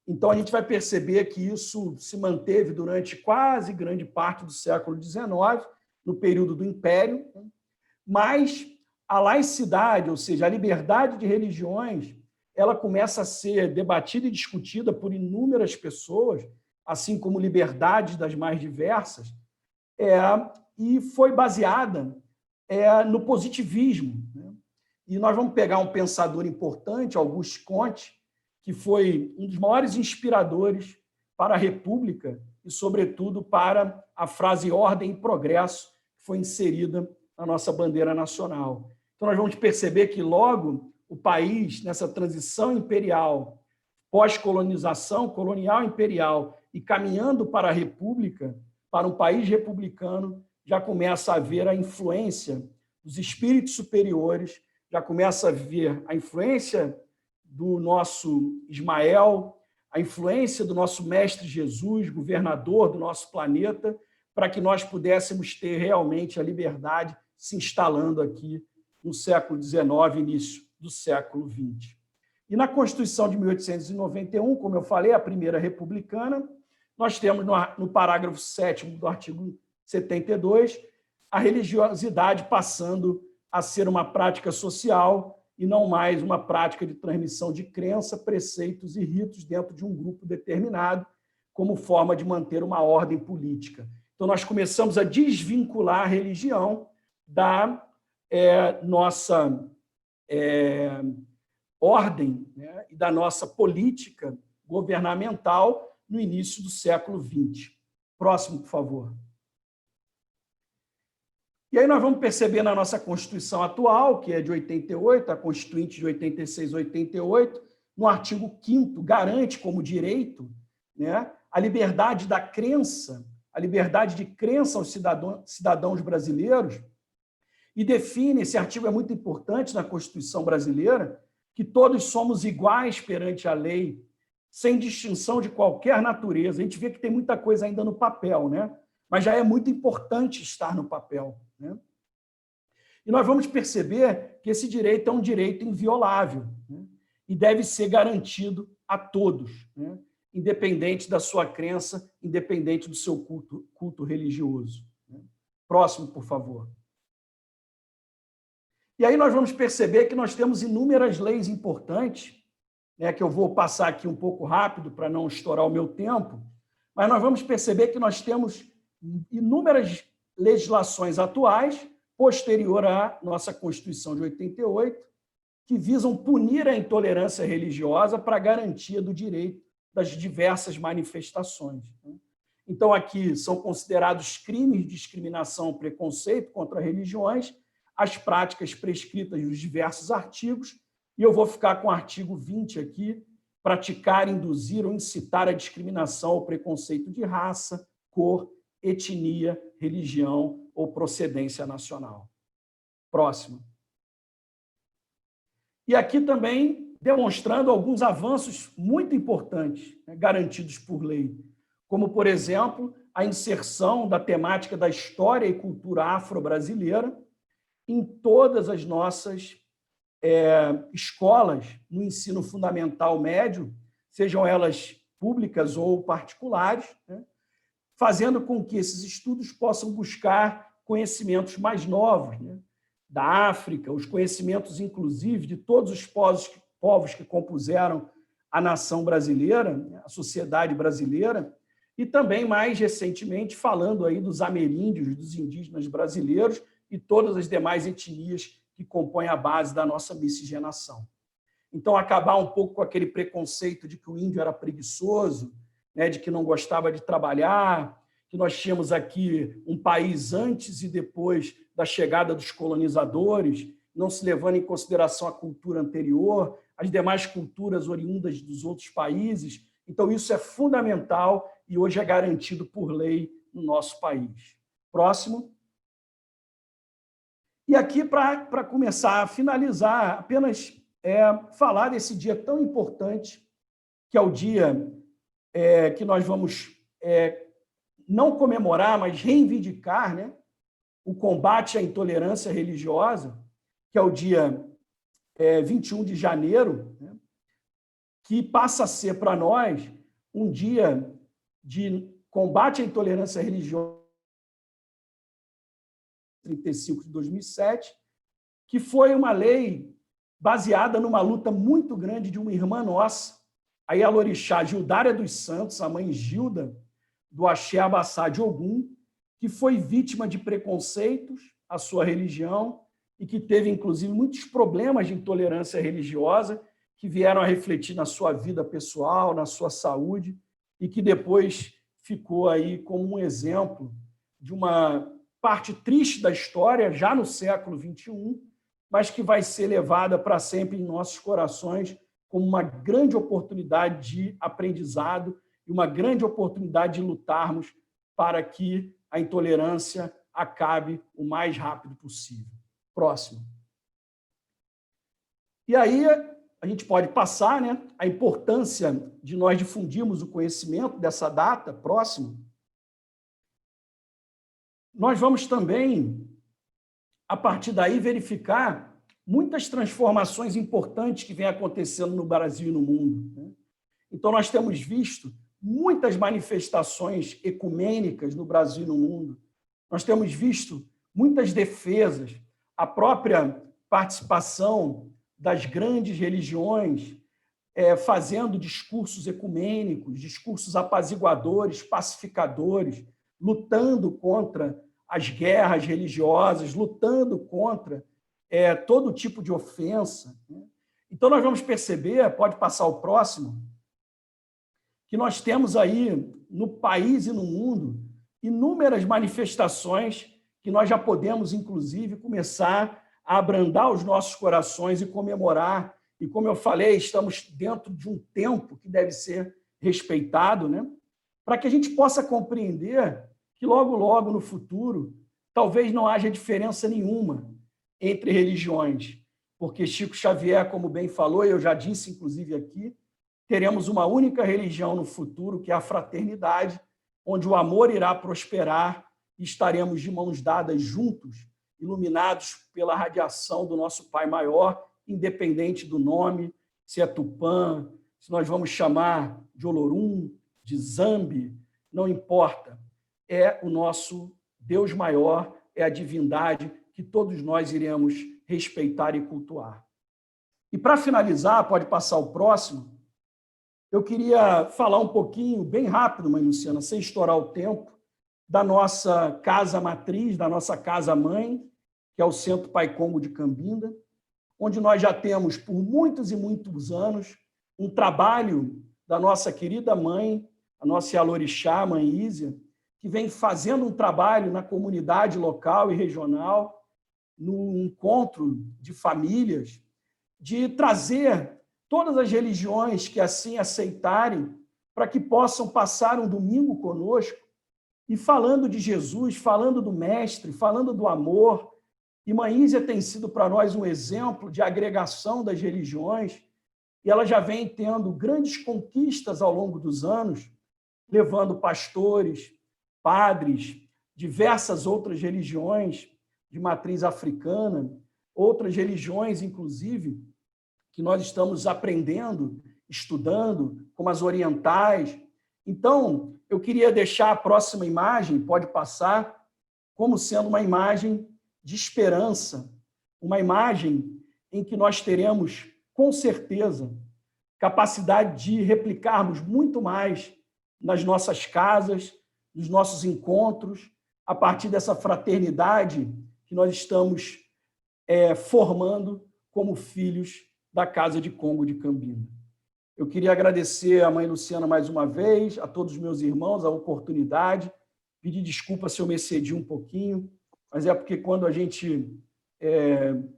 Speaker 3: Então, a gente vai perceber que isso se manteve durante quase grande parte do século XIX, no período do Império, mas a laicidade, ou seja, a liberdade de religiões, ela começa a ser debatida e discutida por inúmeras pessoas, assim como liberdades das mais diversas, e foi baseada no positivismo, né? E nós vamos pegar um pensador importante, Auguste Comte, que foi um dos maiores inspiradores para a República e, sobretudo, para a frase ordem e progresso, que foi inserida na nossa bandeira nacional. Então, nós vamos perceber que, logo, o país, nessa transição imperial, pós-colonização, colonial imperial, e caminhando para a República, para um país republicano, já começa a haver a influência dos espíritos superiores, já começa a ver a influência do nosso Ismael, a influência do nosso Mestre Jesus, governador do nosso planeta, para que nós pudéssemos ter realmente a liberdade se instalando aqui no século XIX, início do século XX. E na Constituição de 1891, como eu falei, a primeira republicana, nós temos no parágrafo 7º do artigo 72, a religiosidade passando a ser uma prática social e não mais uma prática de transmissão de crença, preceitos e ritos dentro de um grupo determinado, como forma de manter uma ordem política. Então, nós começamos a desvincular a religião da nossa ordem, né, e da nossa política governamental no início do século XX. Próximo, por favor. E aí nós vamos perceber na nossa Constituição atual, que é de 88, a Constituinte de 86 a 88, no artigo 5º, garante como direito, né, a liberdade da crença a liberdade de crença aos cidadãos brasileiros e define, esse artigo é muito importante na Constituição brasileira, que todos somos iguais perante a lei, sem distinção de qualquer natureza. A gente vê que tem muita coisa ainda no papel, né? Mas já é muito importante estar no papel, né? E nós vamos perceber que esse direito é um direito inviolável, né? E deve ser garantido a todos, né? Independente da sua crença, independente do seu culto religioso, né? Próximo, por favor. E aí nós vamos perceber que nós temos inúmeras leis importantes, né, que eu vou passar aqui um pouco rápido para não estourar o meu tempo, mas nós vamos perceber que nós temos inúmeras legislações atuais, posterior à nossa Constituição de 88, que visam punir a intolerância religiosa para a garantia do direito das diversas manifestações. Então, aqui são considerados crimes de discriminação ou preconceito contra religiões as práticas prescritas nos diversos artigos, e eu vou ficar com o artigo 20 aqui, praticar, induzir ou incitar a discriminação ou preconceito de raça, cor, etnia, religião ou procedência nacional. Próximo. E aqui também demonstrando alguns avanços muito importantes, né, garantidos por lei, como, por exemplo, a inserção da temática da história e cultura afro-brasileira em todas as nossas escolas no ensino fundamental médio, sejam elas públicas ou particulares, né, fazendo com que esses estudos possam buscar conhecimentos mais novos, né, da África, os conhecimentos, inclusive, de todos os povos que compuseram a nação brasileira, a sociedade brasileira, e também, mais recentemente, falando aí dos ameríndios, dos indígenas brasileiros e todas as demais etnias que compõem a base da nossa miscigenação. Então, acabar um pouco com aquele preconceito de que o índio era preguiçoso, né, de que não gostava de trabalhar, que nós tínhamos aqui um país antes e depois da chegada dos colonizadores, não se levando em consideração a cultura anterior, as demais culturas oriundas dos outros países. Então, isso é fundamental e hoje é garantido por lei no nosso país. Próximo. E aqui, para começar a finalizar, apenas falar desse dia tão importante, que é o dia que nós vamos não comemorar, mas reivindicar, né, o combate à intolerância religiosa, que é o dia 21 de janeiro, né, que passa a ser para nós um dia de combate à intolerância religiosa, 35 de 2007, que foi uma lei baseada numa luta muito grande de uma irmã nossa, a Yalorixá Gildária dos Santos, a mãe Gilda, do Axé Abassá de Ogum, que foi vítima de preconceitos à sua religião e que teve, inclusive, muitos problemas de intolerância religiosa que vieram a refletir na sua vida pessoal, na sua saúde, e que depois ficou aí como um exemplo de uma parte triste da história, já no século XXI, mas que vai ser levada para sempre em nossos corações como uma grande oportunidade de aprendizado e uma grande oportunidade de lutarmos para que a intolerância acabe o mais rápido possível. Próximo. E aí a gente pode passar, né, a importância de nós difundirmos o conhecimento dessa data. Próximo. Nós vamos também, a partir daí, verificar muitas transformações importantes que vêm acontecendo no Brasil e no mundo, né? Então, nós temos visto muitas manifestações ecumênicas no Brasil e no mundo. Nós temos visto muitas defesas, a própria participação das grandes religiões fazendo discursos ecumênicos, discursos apaziguadores, pacificadores, lutando contra as guerras religiosas, lutando contra todo tipo de ofensa, né? Então, nós vamos perceber, pode passar o próximo, que nós temos aí, no país e no mundo, inúmeras manifestações que nós já podemos, inclusive, começar a abrandar os nossos corações e comemorar. E, como eu falei, estamos dentro de um tempo que deve ser respeitado, né? Para que a gente possa compreender que logo, logo no futuro, talvez não haja diferença nenhuma entre religiões, porque Chico Xavier, como bem falou, e eu já disse inclusive aqui, teremos uma única religião no futuro, que é a fraternidade, onde o amor irá prosperar e estaremos de mãos dadas juntos, iluminados pela radiação do nosso Pai Maior, independente do nome, se é Tupã, se nós vamos chamar de Olorum, de Zambi, não importa. É o nosso Deus maior, é a divindade que todos nós iremos respeitar e cultuar. E para finalizar, pode passar o próximo, eu queria falar um pouquinho, bem rápido, mãe Luciana, sem estourar o tempo, da nossa casa matriz, da nossa casa mãe, que é o Centro Pai Congo de Cambinda, onde nós já temos, por muitos e muitos anos, um trabalho da nossa querida mãe, a nossa Yalorixá, mãe Ísia, que vem fazendo um trabalho na comunidade local e regional, no encontro de famílias, de trazer todas as religiões que assim aceitarem, para que possam passar um domingo conosco, e falando de Jesus, falando do Mestre, falando do amor. E Mãe Ísia tem sido para nós um exemplo de agregação das religiões, e ela já vem tendo grandes conquistas ao longo dos anos, levando pastores, padres, diversas outras religiões de matriz africana, outras religiões, inclusive, que nós estamos aprendendo, estudando, como as orientais. Então, eu queria deixar a próxima imagem, pode passar, como sendo uma imagem de esperança, uma imagem em que nós teremos, com certeza, capacidade de replicarmos muito mais nas nossas casas, nos nossos encontros, a partir dessa fraternidade que nós estamos formando como filhos da Casa de Congo de Cambinda. Eu queria agradecer a mãe Luciana mais uma vez, a todos os meus irmãos, a oportunidade, pedir desculpa se eu me excedi um pouquinho, mas é porque quando a gente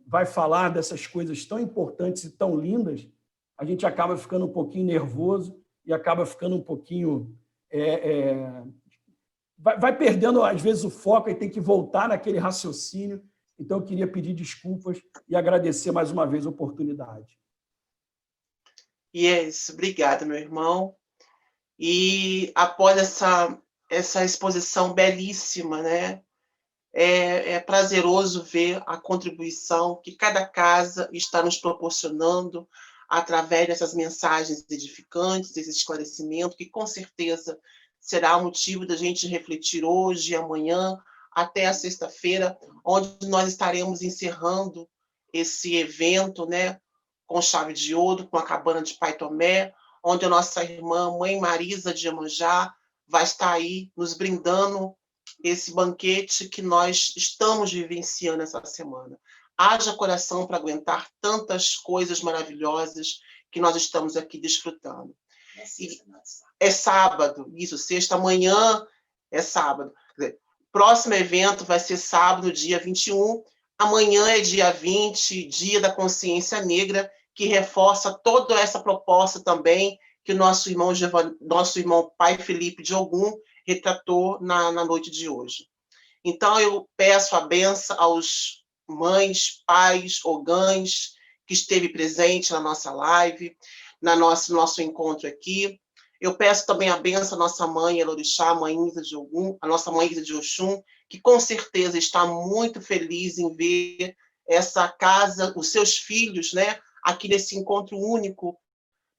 Speaker 3: vai falar dessas coisas tão importantes e tão lindas, a gente acaba ficando um pouquinho nervoso e acaba ficando um pouquinho... vai perdendo, às vezes, o foco e tem que voltar naquele raciocínio. Então, eu queria pedir desculpas e agradecer mais uma vez a oportunidade.
Speaker 1: Yes, obrigada, meu irmão. E após essa exposição belíssima, né? É prazeroso ver a contribuição que cada casa está nos proporcionando através dessas mensagens edificantes, desse esclarecimento, que com certeza será motivo da gente refletir hoje e amanhã, até a sexta-feira, onde nós estaremos encerrando esse evento, né, com chave de ouro, com a cabana de Pai Tomé, onde a nossa irmã, Mãe Marisa de Iemanjá, vai estar aí nos brindando esse banquete que nós estamos vivenciando essa semana. Haja coração para aguentar tantas coisas maravilhosas que nós estamos aqui desfrutando. É sábado, isso, sexta, amanhã é sábado. Quer dizer, próximo evento vai ser sábado, dia 21, amanhã é dia 20, dia da consciência negra, que reforça toda essa proposta também que o nosso irmão Pai Felipe de Ogum retratou na noite de hoje. Então, eu peço a benção aos mães, pais, ogãs, que esteve presente na nossa live, nosso encontro aqui. Eu peço também a benção à nossa mãe, Yalorixá, a mãe Ísia de Ogum, a nossa mãe Ísia de Oxum, que com certeza está muito feliz em ver essa casa, os seus filhos, né, aqui nesse encontro único,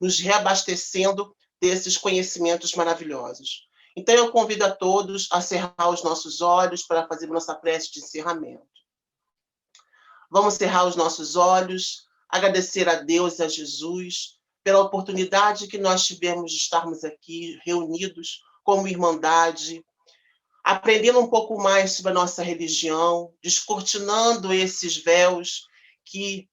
Speaker 1: nos reabastecendo desses conhecimentos maravilhosos. Então, eu convido a todos a cerrar os nossos olhos para fazer nossa prece de encerramento. Vamos cerrar os nossos olhos, agradecer a Deus e a Jesus pela oportunidade que nós tivemos de estarmos aqui reunidos como irmandade, aprendendo um pouco mais sobre a nossa religião, descortinando esses véus que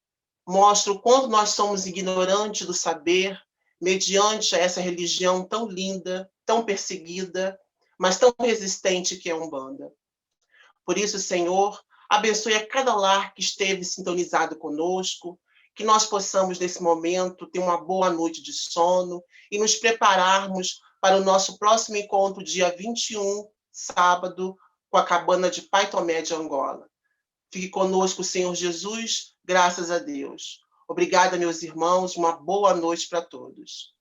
Speaker 1: mostram o quanto nós somos ignorantes do saber, mediante essa religião tão linda, tão perseguida, mas tão resistente que é a Umbanda. Por isso, Senhor, abençoe a cada lar que esteve sintonizado conosco, que nós possamos, nesse momento, ter uma boa noite de sono e nos prepararmos para o nosso próximo encontro, dia 21, sábado com a cabana de Pai Tomé de Angola. Fique conosco, Senhor Jesus, graças a Deus. Obrigada, meus irmãos, uma boa noite para todos.